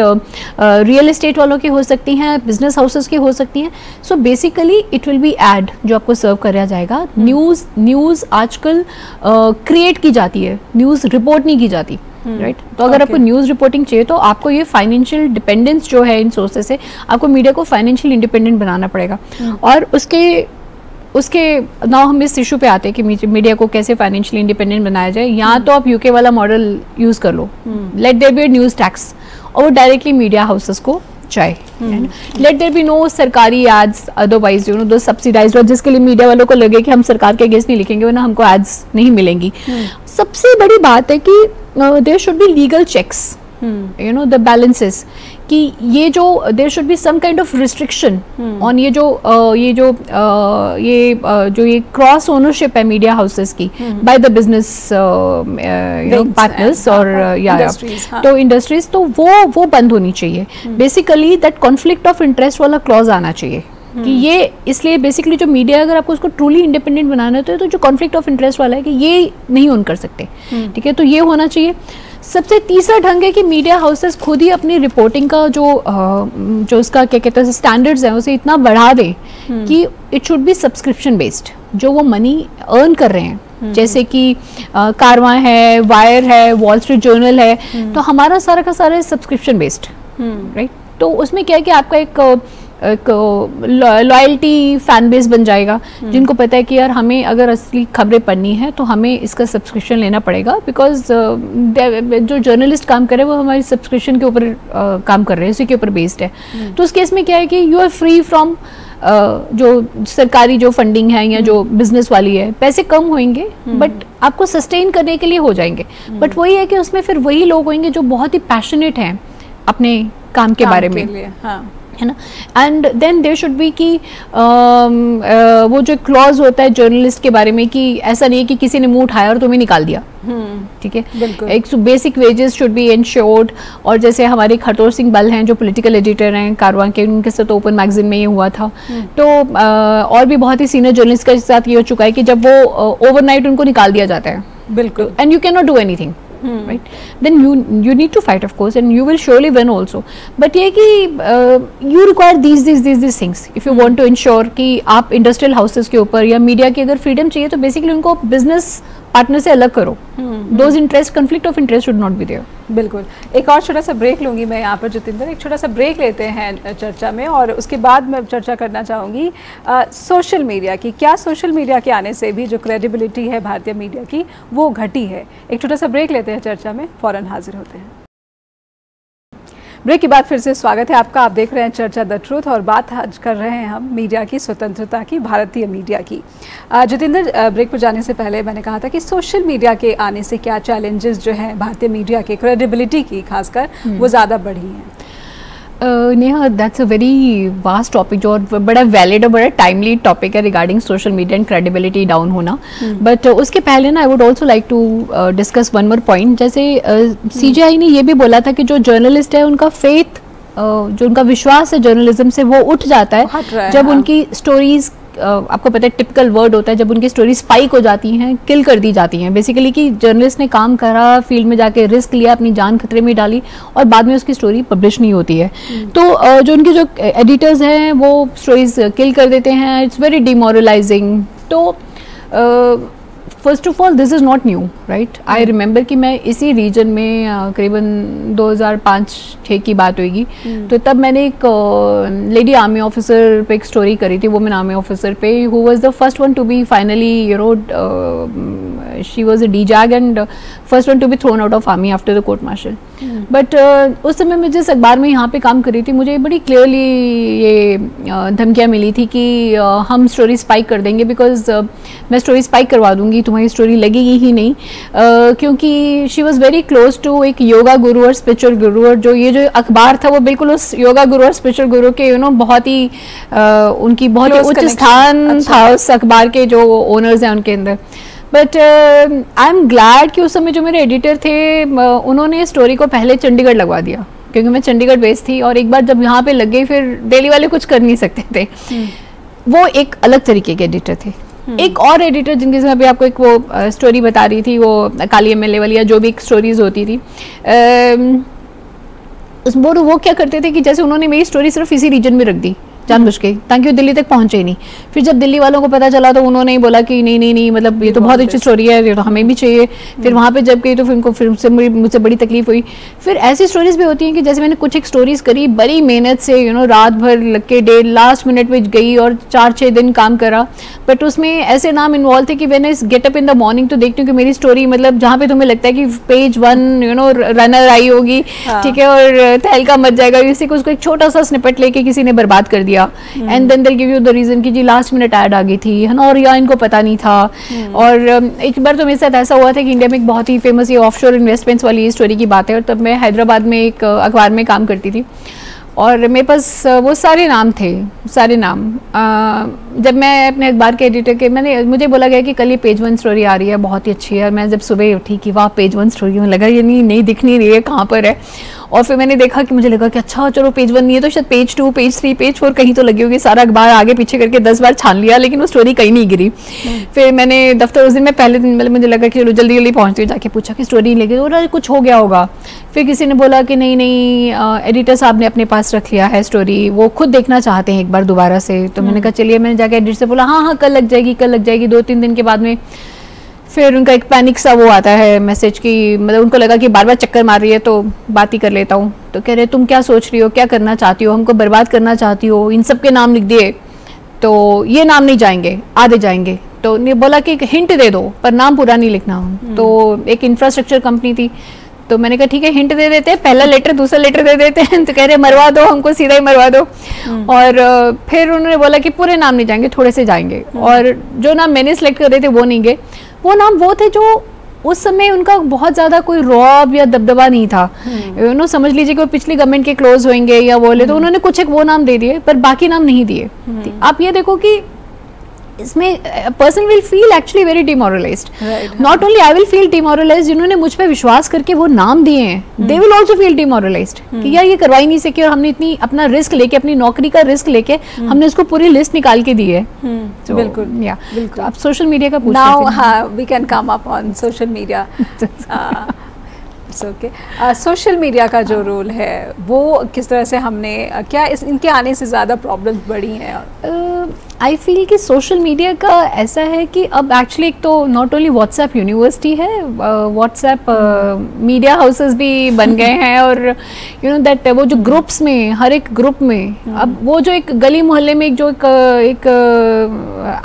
रियल एस्टेट वालों की हो सकती हैं, बिजनेस हाउसेस की हो सकती हैं। So basically it will be ad जो आपको सर्व कराया जाएगा। न्यूज़ आजकल क्रिएट की जाती है, न्यूज़ रिपोर्ट नहीं की जाती, राइट। तो अगर आपको न्यूज़ रिपोर्टिंग चाहिए तो आपको ये फाइनेंशियल डिपेंडेंस जो है इन सोर्सेस से, आपको मीडिया को फाइनेंशियल इंडिपेंडेंट बनाना पड़ेगा। और उसके नाउ हम इस इशू पे आते हैं कि मीडिया को कैसे फाइनेंशियली इंडिपेंडेंट बनाया जाए। या तो आप UK वाला मॉडल यूज कर लो, let there be news tax, और वो डायरेक्टली मीडिया हाउसेस को जाए। लेट देयर बी नो सरकारी एड्स, अदरवाइज दो सब्सिडाइज्ड, और जिसके लिए मीडिया वालों को लगे कि हम सरकार के अगेंस्ट नहीं लिखेंगे वरना हमको एड्स नहीं मिलेंगी। सबसे बड़ी बात है कि there should be legal checks, the balances, कि ये जो there should be some kind of restriction on ये क्रॉस ओनरशिप है मीडिया हाउसेस की बाय द बिजनेस पार्टनर्स और तो इंडस्ट्रीज, तो वो बंद होनी चाहिए। Basically that conflict of interest वाला क्लॉज आना चाहिए, कि ये इसलिए बेसिकली जो मीडिया अगर आपको उसको ट्रूली इंडिपेंडेंट बनाना है तो जो कॉन्फ्लिक्ट ऑफ इंटरेस्ट वाला है कि ये नहीं ऑन कर सकते, ठीक है, तो ये होना चाहिए। सबसे तीसरा ढंग है कि मीडिया हाउसेस खुद ही अपनी रिपोर्टिंग का जो उसका क्या कहते हैं स्टैंडर्ड्स हैं उसे इतना बढ़ा दें कि it should be subscription based, जो वो मनी अर्न कर रहे हैं, जैसे कि कारवां है, वायर है, वॉल स्ट्रीट जर्नल है, तो हमारा सारा का सारा सब्सक्रिप्शन बेस्ड, राइट। तो उसमें क्या है कि आपका एक लॉयल्टी फैन बेस बन जाएगा, जिनको पता है कि यार हमें अगर असली खबरें पढ़नी है तो हमें इसका सब्सक्रिप्शन लेना पड़ेगा, बिकॉज जो जर्नलिस्ट काम कर रहे हैं वो हमारी सब्सक्रिप्शन के ऊपर काम कर रहे हैं, उसी के ऊपर बेस्ड है। तो उस केस में क्या है कि यू आर फ्री फ्रॉम जो सरकारी जो फंडिंग है या जो बिजनेस वाली है, पैसे कम होंगे बट आपको सस्टेन करने के लिए हो जाएंगे। बट वही है कि उसमें फिर वही लोग होंगे जो बहुत ही पैशनेट हैं अपने काम के बारे में, है ना। And then there should be कि वो जो क्लॉज होता है जर्नलिस्ट के बारे में कि ऐसा नहीं है कि किसी ने मुंह उठाया और तुम्हें निकाल दिया, ठीक है, एक basic wages should be insured. और जैसे हमारे खटोर सिंह बल हैं जो पॉलिटिकल एडिटर हैं कारवां के, उनके साथ ओपन मैगजीन में ये हुआ था। तो और भी बहुत ही सीनियर जर्नलिस्ट के साथ ये हो चुका है कि जब वो ओवरनाइट उनको निकाल दिया जाता है, बिल्कुल, and you can not do anything, right, then you need to fight of course and you will surely win also, but ये कि you require these things if you want to ensure कि आप इंडस्ट्रियल हाउसेस के ऊपर या media की अगर freedom चाहिए तो बेसिकली उनको बिजनेस पार्टनर से अलग करो, those interest conflict of interest should not be there. बिल्कुल, एक और छोटा सा ब्रेक लूंगी मैं यहाँ पर जितेंद्र, एक छोटा सा ब्रेक लेते हैं चर्चा में और उसके बाद मैं चर्चा करना चाहूँगी सोशल मीडिया की। क्या सोशल मीडिया के आने से भी जो क्रेडिबिलिटी है भारतीय मीडिया की वो घटी है? एक छोटा सा ब्रेक लेते हैं चर्चा में, फौरन हाजिर होते हैं। ब्रेक के बाद फिर से स्वागत है आपका। आप देख रहे हैं चर्चा द ट्रूथ और बात आज कर रहे हैं हम मीडिया की स्वतंत्रता की, भारतीय मीडिया की। जितेंद्र, ब्रेक पर जाने से पहले मैंने कहा था कि सोशल मीडिया के आने से क्या चैलेंजेस जो हैं भारतीय मीडिया के क्रेडिबिलिटी की खासकर वो ज़्यादा बढ़ी हैं। Neha, that's a very vast topic जो बड़ा वैलिड और बड़ा टाइमली टॉपिक है regarding social media and credibility down होना। बट उसके पहले ना I would also like to discuss one more point. जैसे CGI ने ये भी बोला था कि जो जर्नलिस्ट है उनका फेथ, जो उनका विश्वास है जर्नलिज्म से वो उठ जाता है जब उनकी स्टोरीज, आपको पता है टिपिकल वर्ड होता है जब उनकी स्टोरी स्पाइक हो जाती हैं, किल कर दी जाती हैं, बेसिकली कि जर्नलिस्ट ने काम करा, फील्ड में जाके रिस्क लिया, अपनी जान खतरे में डाली और बाद में उसकी स्टोरी पब्लिश नहीं होती है। तो जो उनके जो एडिटर्स हैं वो स्टोरीज किल कर देते हैं, इट्स वेरी डिमोरलाइजिंग। तो first of all this is not new, right. I remember कि मैं इसी रीजन में करीबन 2005-06 की बात होगी, तो तब मैंने एक लेडी आर्मी ऑफिसर पे एक स्टोरी करी थी, वुमेन आर्मी ऑफिसर पे, who was the first one to be finally she was a डीजैग and first one to be thrown out of army after the court martial. But उस समय मैं जिस अखबार में यहाँ पे काम कर रही थी मुझे बड़ी क्लियरली ये धमकियाँ मिली थी कि हम स्टोरी स्पाइक कर देंगे, बिकॉज मैं स्टोरी स्पाइक करवा दूंगी, तुम्हारी स्टोरी लगेगी ही नहीं, क्योंकि she was very close to एक योगा गुरु और स्पिरिचुअल गुरु, और जो ये जो अखबार था वो बिल्कुल उस योगा गुरु और स्पिरिचुअल गुरु के बहुत ही उनकी बहुत ही उच्च स्थान था उस अखबार के जो ओनर्स हैं उनके अंदर। बट आई एम ग्लैड कि उस समय जो मेरे एडिटर थे उन्होंने स्टोरी को पहले चंडीगढ़ लगवा दिया, क्योंकि मैं चंडीगढ़ बेस्ड थी और एक बार जब यहाँ पे लग गई फिर दिल्ली वाले कुछ कर नहीं सकते थे। वो एक अलग तरीके के एडिटर थे। एक और एडिटर जिनके साथ भी आपको एक वो स्टोरी बता रही थी, वो काली MLA वाली या जो भी एक स्टोरीज होती थी, वो क्या करते थे कि जैसे उन्होंने मेरी स्टोरी सिर्फ इसी रीजन में रख दी जानबूझ के, ताकि वो दिल्ली तक पहुंचे ही नहीं। फिर जब दिल्ली वालों को पता चला तो उन्होंने बोला कि नहीं मतलब ये तो बहुत अच्छी स्टोरी है, ये तो हमें भी चाहिए। फिर वहाँ पे जब गई तो फिर उनको फिर मुझसे बड़ी तकलीफ हुई। फिर ऐसी स्टोरीज भी होती हैं कि जैसे मैंने कुछ एक स्टोरीज करी बड़ी मेहनत से, रात भर लग के डे लास्ट मिनट में गई और 4-6 दिन काम करा, बट उसमें ऐसे नाम इन्वॉल्व थे कि when I get up in the morning तो देखती हूँ कि मेरी स्टोरी मतलब जहाँ पे तुम्हें लगता है कि पेज 1 रनर आई होगी, ठीक है, और तहलका मच जाएगा, इसी को उसको एक छोटा सा स्निपेट लेके किसी ने बर्बाद कर दिया, and then they give you the reason कि जी लास्ट मिनट ऐड आ गई थी, है ना, और या इनको पता नहीं था। और एक बार तो मेरे साथ ऐसा हुआ था कि इंडिया में एक बहुत ही फेमस ये ऑफशोर इन्वेस्टमेंट्स वाली स्टोरी की बात है, और तब मैं हैदराबाद में एक अखबार में काम करती थी और मेरे पास वो सारे नाम थे, सारे नाम। जब मैं अपने अखबार के एडिटर के मुझे बोला गया कि कल ये पेज 1 स्टोरी आ रही है, बहुत ही अच्छी है। मैं जब सुबह उठी कि वाह पेज 1 स्टोरी, में लगा ये नहीं दिख नहीं रही है, कहाँ पर है। और फिर मैंने देखा कि मुझे लगा कि अच्छा चलो पेज 1 नहीं है तो शायद पेज 2, पेज 3, पेज 4 कहीं तो लगी होगी, सारा अखबार आगे पीछे करके 10 बार छान लिया, लेकिन वो स्टोरी कहीं नहीं गिरी। फिर मैंने दफ्तर उस दिन में पहले दिन मुझे लगा कि चलो जल्दी जल्दी पहुँचती हूँ, जाके पूछा कि स्टोरी नहीं लगी, और कुछ हो गया होगा। फिर किसी ने बोला कि नहीं एडिटर साहब ने अपने पास रख लिया है स्टोरी, वो खुद देखना चाहते हैं एक बार दोबारा से। तो मैंने कहा चलिए, मैंने जाके एडिटर से बोला हाँ कल लग जाएगी, कल लग जाएगी। 2-3 दिन के बाद में फिर उनका एक पैनिक सा वो आता है मैसेज की, मतलब उनको लगा कि बार बार चक्कर मार रही है तो बात ही कर लेता हूँ। तो कह रहे तुम क्या सोच रही हो, क्या करना चाहती हो, हमको बर्बाद करना चाहती हो, इन सब के नाम लिख दिए तो ये नाम नहीं जाएंगे, आधे जाएंगे। तो ने बोला कि हिंट दे दो पर नाम पूरा नहीं लिखना। तो एक इंफ्रास्ट्रक्चर कंपनी थी, तो मैंने कहा ठीक है हिंट दे देते हैं, पहला लेटर दूसरा लेटर दे देते हैं। तो कह रहे मरवा दो, हमको सीधा ही मरवा दो। और फिर उन्होंने बोला कि पूरे नाम नहीं जाएंगे, थोड़े से जाएंगे। और जो नाम मैंने सिलेक्ट कर रहे थे वो नहीं गए। वो नाम वो थे जो उस समय उनका बहुत ज्यादा कोई रौब या दबदबा नहीं था। समझ लीजिए कि वो पिछली गवर्नमेंट के क्लोज होंगे या बोले, तो उन्होंने कुछ एक वो नाम दे दिए पर बाकी नाम नहीं दिए। आप ये देखो कि इसमें person will feel actually very demoralised. Not only I will feel demoralised, जिन्होंने मुझ पे विश्वास करके वो नाम दिए हैं, they will also feel demoralised कि यार ये करवा ही नहीं सके, और हमने इतनी अपना रिस्क लेके, अपनी नौकरी का रिस्क लेके हमने इसको पूरी लिस्ट निकाल के दी है। बिल्कुल या बिल्कुल। आप सोशल मीडिया का पूछ नाउ हाँ we can come up on social media. Social media का जो रोल है वो किस तरह से हमने क्या इनके आने से ज़्यादा प्रॉब्लम्स बढ़ी हैं? आई फील कि सोशल मीडिया का ऐसा है कि अब एक्चुअली एक तो नॉट ओनली व्हाट्सएप यूनिवर्सिटी है, व्हाट्सएप मीडिया हाउसेस भी बन गए हैं। और यू नो दैट वो जो ग्रुप्स में, हर एक ग्रुप में अब वो जो एक गली मोहल्ले में जो एक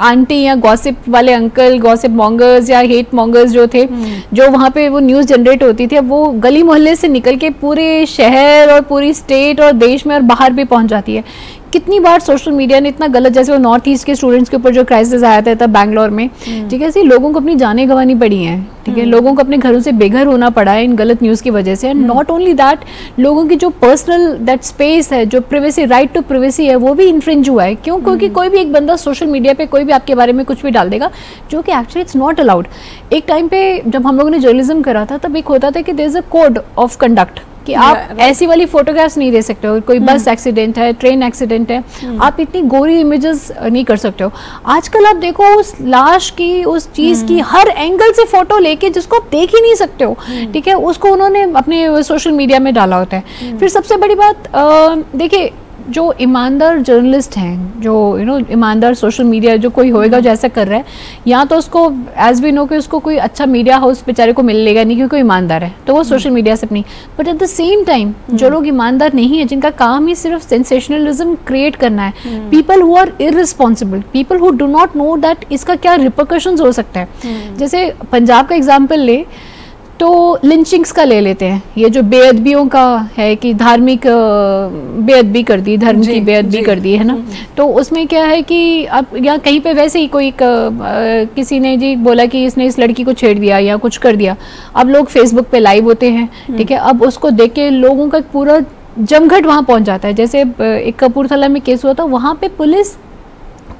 आंटी या गॉसिप वाले अंकल, गॉसिप मॉन्गर्स या हेट मॉन्गर्स जो थे, जो वहाँ पे वो न्यूज़ जनरेट होती थी, अब वो गली मोहल्ले से निकल के पूरे शहर और पूरी स्टेट और देश में और बाहर भी पहुँच जाती है। कितनी बार सोशल मीडिया ने इतना गलत, जैसे वो नॉर्थ ईस्ट के स्टूडेंट्स के ऊपर जो क्राइसिस आया था तब बैंगलोर में, ठीक है, लोगों को अपनी जानें गंवानी पड़ी हैं, ठीक है, लोगों को अपने घरों से बेघर होना पड़ा है इन गलत न्यूज़ की वजह से। एंड नॉट ओनली दैट, लोगों की जो पर्सनल दैट स्पेस है, जो प्रिवेसी, राइट टू प्रिवेसी है, वो भी इन्फ्रिंज हुआ है। क्यों? क्योंकि कोई भी एक बंदा सोशल मीडिया पे कोई भी आपके बारे में कुछ भी डाल देगा, जो कि एक्चुअली इट्स नॉट अलाउड। एक टाइम पे जब हम लोगों ने जर्नलिज्म करा था तब एक होता था कि there is a code of conduct कि आप ऐसी वाली फोटोग्राफ्स नहीं दे सकते हो। कोई बस एक्सीडेंट है, ट्रेन एक्सीडेंट है, आप इतनी गोरी इमेजेस नहीं कर सकते हो। आजकल आप देखो उस लाश की, उस चीज की हर एंगल से फोटो लेके जिसको आप देख ही नहीं सकते हो, ठीक है, उसको उन्होंने अपने सोशल मीडिया में डाला होता है। फिर सबसे बड़ी बात देखिए, जो ईमानदार जर्नलिस्ट हैं, जो ईमानदार सोशल मीडिया जो कोई होएगा जो ऐसा कर रहा है, या तो उसको एज वी नो कि उसको कोई अच्छा मीडिया हाउस बेचारे को मिलेगा नहीं क्योंकि ईमानदार है, तो वो सोशल मीडिया से अपनी। But at the same time जो लोग ईमानदार नहीं है, जिनका काम ही सिर्फ सेंसेशनलिज्म क्रिएट करना है, people who are irresponsible, people who do not know that इसका क्या रिपरकशंस हो सकता है। जैसे पंजाब का एग्जाम्पल ले तो लिंचिंग्स का ले लेते हैं, ये जो बेअदबियों का है कि धार्मिक बेअदबी कर दी, धर्म की बेअदबी कर दी है ना। तो उसमें क्या है कि अब या कहीं पे वैसे ही कोई किसी ने जी बोला कि इसने इस लड़की को छेड़ दिया या कुछ कर दिया, अब लोग फेसबुक पे लाइव होते हैं, ठीक है, अब उसको देख के लोगों का पूरा जमघट वहाँ पहुँच जाता है। जैसे एक कपूरथला में केस हुआ था, वहाँ पे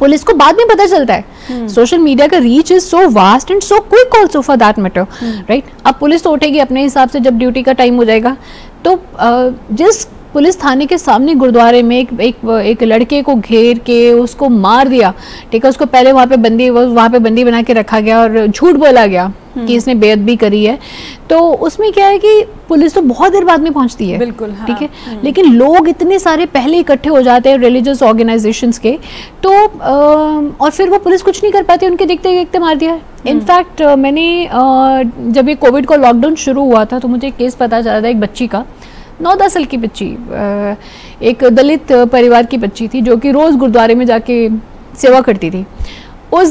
पुलिस को बाद में पता चलता है। सोशल मीडिया का reach is so vast and so quick also for that matter, right. अब पुलिस तो उठेगी अपने हिसाब से, जब ड्यूटी का टाइम हो जाएगा। तो जिस पुलिस थाने के सामने गुरुद्वारे में एक लड़के को घेर के उसको मार दिया, ठीक है, उसको पहले वहाँ पे बंदी बना के रखा गया और झूठ बोला गया कि इसने बेअदबी करी है। तो उसमें क्या है कि पुलिस तो बहुत देर बाद में पहुंचती है, बिल्कुल, हाँ, ठीक है, लेकिन लोग इतने सारे पहले इकट्ठे हो जाते हैं रिलीजियस ऑर्गेनाइजेशंस के, तो और फिर वो पुलिस कुछ नहीं कर पाती, उनके देखते देखते मार दिया। इनफैक्ट मैंने जब ये कोविड का लॉकडाउन शुरू हुआ था तो मुझे एक केस पता चला था, एक बच्ची का, 9-10 साल की बच्ची, एक दलित परिवार की बच्ची थी जो कि रोज़ गुरुद्वारे में जाके सेवा करती थी। उस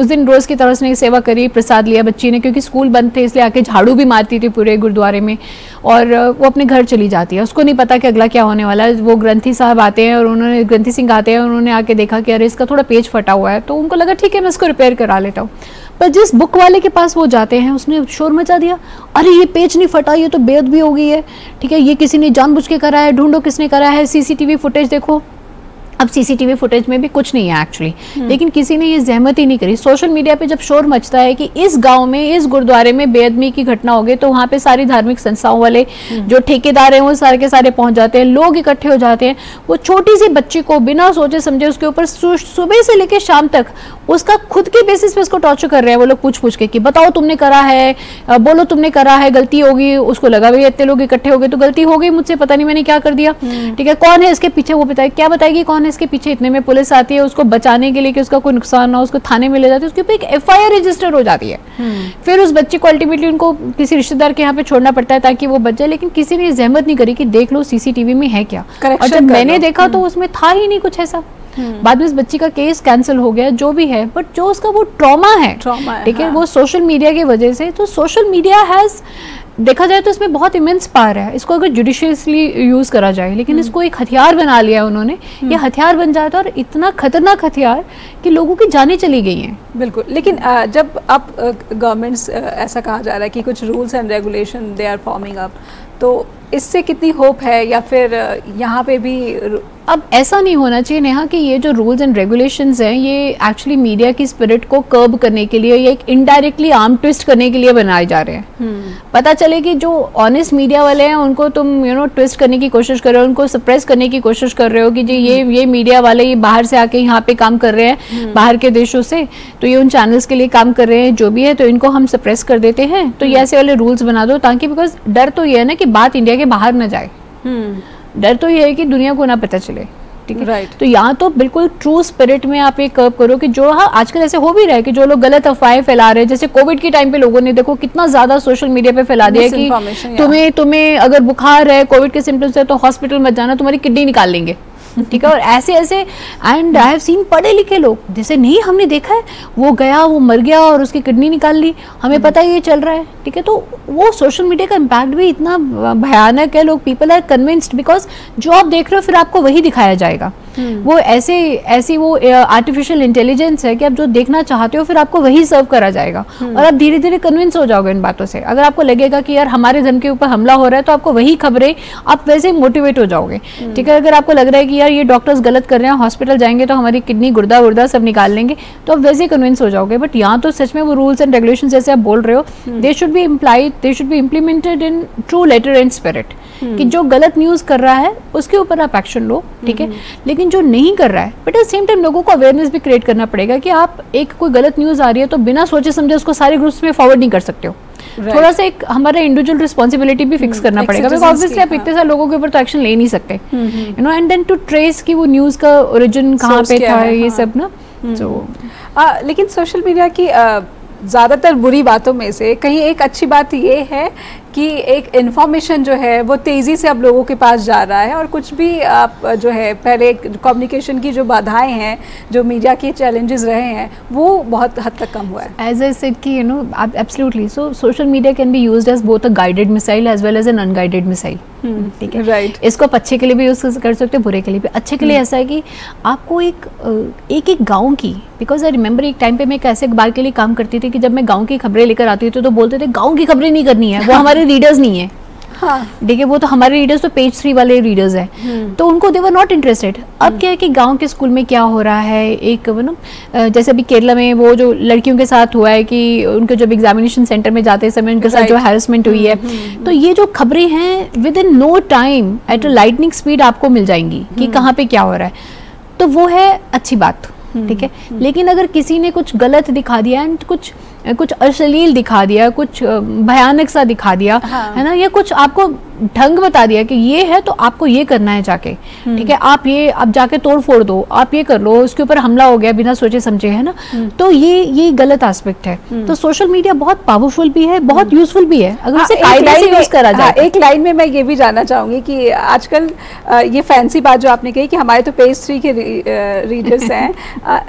दिन रोज़ की तरह उसने सेवा करी, प्रसाद लिया बच्ची ने, क्योंकि स्कूल बंद थे इसलिए आके झाड़ू भी मारती थी पूरे गुरुद्वारे में, और वो अपने घर चली जाती है। उसको नहीं पता कि अगला क्या होने वाला है। वो ग्रंथी साहब आते हैं और ग्रंथी सिंह आते हैं, उन्होंने आके देखा कि अरे इसका थोड़ा पेज फटा हुआ है, तो उनको लगा ठीक है मैं इसको रिपेयर करा लेता हूँ। पर जिस बुक वाले के पास वो जाते हैं उसने शोर मचा दिया, अरे ये पेज नहीं फटा, ये तो बेअदबी हो गई है, ठीक है, ये किसी ने जानबूझ के करा है, ढूंढो किसने करा है, सीसीटीवी फुटेज देखो। अब सीसीटीवी फुटेज में भी कुछ नहीं है एक्चुअली, लेकिन किसी ने ये जहमत ही नहीं करी। सोशल मीडिया पे जब शोर मचता है कि इस गांव में इस गुरुद्वारे में बेअदबी की घटना हो गई, तो वहां पे सारी धार्मिक संस्थाओं वाले जो ठेकेदार हैं वो सारे के सारे पहुंच जाते हैं, लोग इकट्ठे हो जाते हैं। वो छोटी सी बच्ची को बिना सोचे समझे उसके ऊपर सुबह से लेकर शाम तक उसका खुद के बेसिस पे उसको टॉर्चर कर रहे हैं वो लोग, पूछ के कि बताओ तुमने करा है, बोलो तुमने करा है, गलती होगी। उसको लगा भाई इतने लोग इकट्ठे हो गए तो गलती हो गई मुझसे, पता नहीं मैंने क्या कर दिया, ठीक है, कौन है इसके पीछे, वो बताए, क्या बताएगी कौन है इसके पीछे। इतने में पुलिस आती है उसको बचाने के लिए कि उसका कोई नुकसान ना हो, उसको थाने में ले जाती है, उसके ऊपर एक FIR रजिस्टर हो जाती है। फिर उस बच्चे को अल्टीमेटली उनको किसी रिश्तेदार के यहाँ पे छोड़ना पड़ता है ताकि वो बच जाए। लेकिन किसी ने जहमत नहीं करी कि देख लो सीसीटीवी में है क्या, और जब मैंने देखा तो उसमें था ही नहीं कुछ ऐसा। बाद में इस बच्ची का केस कैंसिल हो गया जो भी है, बट जो उसका वो ट्रॉमा है, ठीक है, वो सोशल मीडिया की वजह से। तो सोशल मीडिया हैज, देखा जाए तो इसमें बहुत इमेंस पावर है, इसको अगर जुडिशियसली यूज करा जाए, लेकिन इसको एक हथियार बना लिया है उन्होंने। ये हथियार बन जाता है और इतना खतरनाक हथियार कि लोगों की जानें चली गई हैं। बिल्कुल, लेकिन जब अब गवर्नमेंट्स ऐसा कहा जा रहा है कि कुछ rules and regulation they are forming up, तो इससे कितनी होप है, या फिर यहाँ पे भी अब ऐसा नहीं होना चाहिए नेहा कि ये जो रूल्स एंड रेगुलेशंस हैं ये एक्चुअली मीडिया की स्पिरिट को कर्ब करने के लिए, ये एक इनडायरेक्टली आर्म ट्विस्ट करने के लिए बनाए जा रहे हैं। पता चले कि जो ऑनेस्ट मीडिया वाले हैं उनको तुम ट्विस्ट करने की कोशिश कर रहे हो, उनको सप्रेस करने की कोशिश कर रहे हो कि जी ये मीडिया वाले ये बाहर से आके यहाँ पे काम कर रहे हैं, बाहर के देशों से, तो ये उन चैनल्स के लिए काम कर रहे हैं जो भी है, तो इनको हम सप्रेस कर देते हैं। तो ये ऐसे वाले रूल्स बना दो ताकि, बिकॉज डर तो ये है ना कि बात इंडिया के बाहर न जाए, डर तो ये है कि दुनिया को ना पता चले, ठीक है। Right. तो यहाँ तो बिल्कुल ट्रू स्पिरिट में आप एक कर्व करो कि जो, हाँ आजकल ऐसे हो भी रहा है कि जो लोग गलत अफवाहें फैला रहे हैं, जैसे कोविड के टाइम पे लोगों ने देखो कितना ज्यादा सोशल मीडिया पे फैला दिया कि तुम्हें अगर बुखार है, कोविड के सिम्टम्स है तो हॉस्पिटल मत जाना, तुम्हारी किडनी निकाल लेंगे, ठीक है। और ऐसे एंड आई हैव सीन पढ़े लिखे लोग, जैसे नहीं हमने देखा है वो गया, वो मर गया और उसकी किडनी निकाल ली, हमें पता है ये चल रहा है, ठीक है। तो वो सोशल मीडिया का इम्पैक्ट भी इतना भयानक है, लोग पीपल आर कन्विंस्ड, बिकॉज जो आप देख रहे हो फिर आपको वही दिखाया जाएगा। वो ऐसी वो आर्टिफिशियल इंटेलिजेंस है कि आप जो देखना चाहते हो फिर आपको वही सर्व करा जाएगा, और आप धीरे धीरे कन्विंस हो जाओगे इन बातों से। अगर आपको लगेगा कि यार हमारे धन के ऊपर हमला हो रहा है तो आपको वही खबरें, आप वैसे ही मोटिवेट हो जाओगे, ठीक है। अगर आपको लग रहा है कि यार ये डॉक्टर्स गलत कर रहे हैं, हॉस्पिटल जाएंगे तो हमारी किडनी गुर्दा सब निकाल लेंगे, तो आप वैसे ही कन्विंस हो जाओगे। बट यहाँ तो सच में वो रूल्स एंड रेगुलेशन जैसे आप बोल रहे हो, they should be implemented in true letter and spirit, कि जो गलत न्यूज कर रहा है उसके ऊपर आप एक्शन लो, ठीक है। लेकिन जो नहीं कर रहा है, बट एट सेम टाइम लोगों को अवेयरनेस भी क्रिएट करना पड़ेगा कि आप एक कोई गलत न्यूज आ रही है तो बिना सोचे समझे उसको सारे ग्रुप्स में फॉरवर्ड नहीं कर सकते हो। थोड़ा सा एक हमारा इंडिविजुअल रिस्पॉन्सिबिलिटी भी फिक्स करना पड़ेगा, बिकॉज ऑब्वियसली आप इतने सारे लोगों के ऊपर तो एक्शन ले नहीं सकते, एंड देन टू ट्रेस कि वो न्यूज का ओरिजिन कहाँ पे था, ये सब ना। लेकिन सोशल मीडिया की ज़्यादातर बुरी बातों में से कहीं एक अच्छी बात ये है कि एक इन्फॉर्मेशन जो है वो तेज़ी से अब लोगों के पास जा रहा है, और कुछ भी आप जो है पहले कम्युनिकेशन की जो बाधाएं हैं, जो मीडिया के चैलेंजेस रहे हैं, वो बहुत हद तक कम हुआ है। एज आई सेड कि absolutely, so social media can be used as both a guided missile as well as an unguided missile, ठीक है। राइट, इसको आप अच्छे के लिए भी यूज कर सकते हो, बुरे के लिए भी। अच्छे के लिए ऐसा है कि आपको एक गाँव की, बिकॉज आई रिमेंबर एक टाइम पे मैं एक ऐसे अखबार के लिए काम करती थी कि जब मैं गाँव की खबरें लेकर आती थी तो बोलते थे गाँव की खबरें नहीं करनी है, वो हमारे रीडर्स नहीं है, हाँ, देखिए वो तो हमारे रीडर्स तो पेज 3 वाले रीडर्स हैं, तो उनको दे वर नॉट इंटरेस्टेड। अब क्या है कि गांव के स्कूल में क्या हो रहा है, एक जैसे अभी केरला में वो जो लड़कियों के साथ हुआ है कि उनके जब एग्जामिनेशन सेंटर में जाते समय उनके साथ जो हैरेसमेंट हुई है, तो ये जो खबरें हैं within no time at a lightning speed आपको मिल जाएंगी कि कहाँ पे क्या हो रहा है, तो वो है अच्छी बात, ठीक है। लेकिन अगर किसी ने कुछ गलत दिखा दिया एंड कुछ अश्लील दिखा दिया, कुछ भयानक सा दिखा दिया, हाँ, है ना, या कुछ आपको ढंग बता दिया कि ये है तो आपको ये करना है जाके, ठीक है, आप जाके तोड़ फोड़ दो, आप ये कर लो, उसके ऊपर हमला हो गया बिना सोचे समझे, है ना, तो ये गलत एस्पेक्ट है। तो सोशल मीडिया बहुत पावरफुल भी है, बहुत यूजफुल भी है अगर उसे कायदे से यूज करा जाए। एक लाइन में मैं ये भी जानना चाहूंगी कि आजकल ये फैंसी बात जो आपने कही कि हमारे तो पेज 3 के रीडर्स हैं,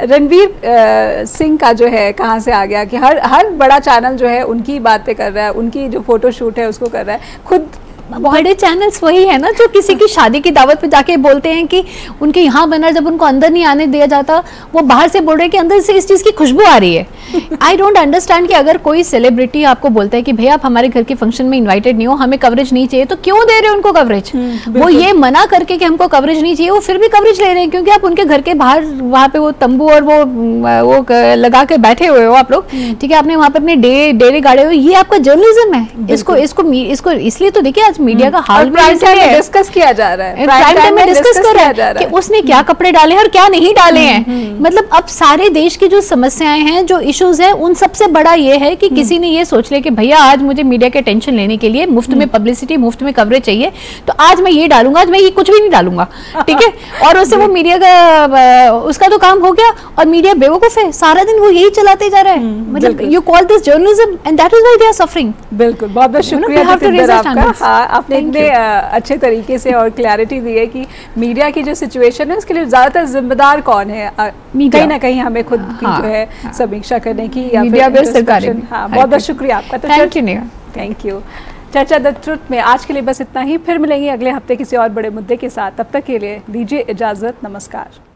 रणवीर सिंह का जो है कहाँ से आ गया कि हर बड़ा चैनल जो है उनकी बातें कर रहा है, उनकी जो फोटो शूट है उसको कर रहा है, खुद बड़े चैनल्स वही है ना जो किसी की शादी की दावत पे जाके बोलते हैं कि उनके यहाँ बना, जब उनको अंदर नहीं आने दिया जाता वो बाहर से बोल रहे हैं कि अंदर से इस चीज की खुशबू आ रही है, आई डोंट अंडरस्टैंड कि अगर कोई सेलिब्रिटी आपको बोलता है कि भैया आप हमारे घर के फंक्शन में इनवाइटेड नहीं हो, हमें कवरेज नहीं चाहिए, तो क्यों दे रहे हो उनको कवरेज? वो ये मना करके कि हमको कवरेज नहीं चाहिए, वो फिर भी कवरेज ले रहे हैं, क्योंकि आप उनके घर के बाहर वहाँ पे वो तंबू और वो लगा के बैठे हुए हो आप लोग, ठीक है, आपने वहाँ पे अपने डेरे गाड़े हुए, ये आपका जर्नलिज्म है। इसको इसलिए तो देखिए आज मीडिया का हाल डिस्कस किया जा रहा है, प्राइम टाइम में डिस्कस कर रहा है कि उसने क्या कपड़े डाले और क्या नहीं डाले हैं। मतलब अब सारे देश की जो समस्याएं हैं, जो इश्यूज है, उन सबसे बड़ा ये है कि किसी ने ये सोच लिया कि भैया आज मुझे मीडिया के टेंशन लेने के लिए मुफ्त में पब्लिसिटी, मुफ्त में कवरेज चाहिए, तो आज मैं ये डालूंगा, आज मैं ये कुछ भी नहीं डालूंगा, ठीक है, और उससे वो मीडिया का उसका तो काम हो गया, और मीडिया बेवकूफ है, सारा दिन वो यही चलाते जा रहा है। मतलब you call this journalism and that is why they are suffering. बिल्कुल, बहुत बहुत शुक्रिया आपका। हाँ, आपने इतने अच्छे तरीके से और क्लैरिटी दी है कि मीडिया की जो सिचुएशन है उसके लिए ज्यादातर जिम्मेदार कौन है, कहीं ना कहीं हमें खुद की जो है समीक्षा करने की, या फिर सरकार। हाँ, बहुत बहुत शुक्रिया आपका। Thank you. चर्चा द ट्रुथ में आज के लिए बस इतना ही, फिर मिलेंगे अगले हफ्ते किसी और बड़े मुद्दे के साथ। तब तक के लिए दीजिए इजाजत, नमस्कार।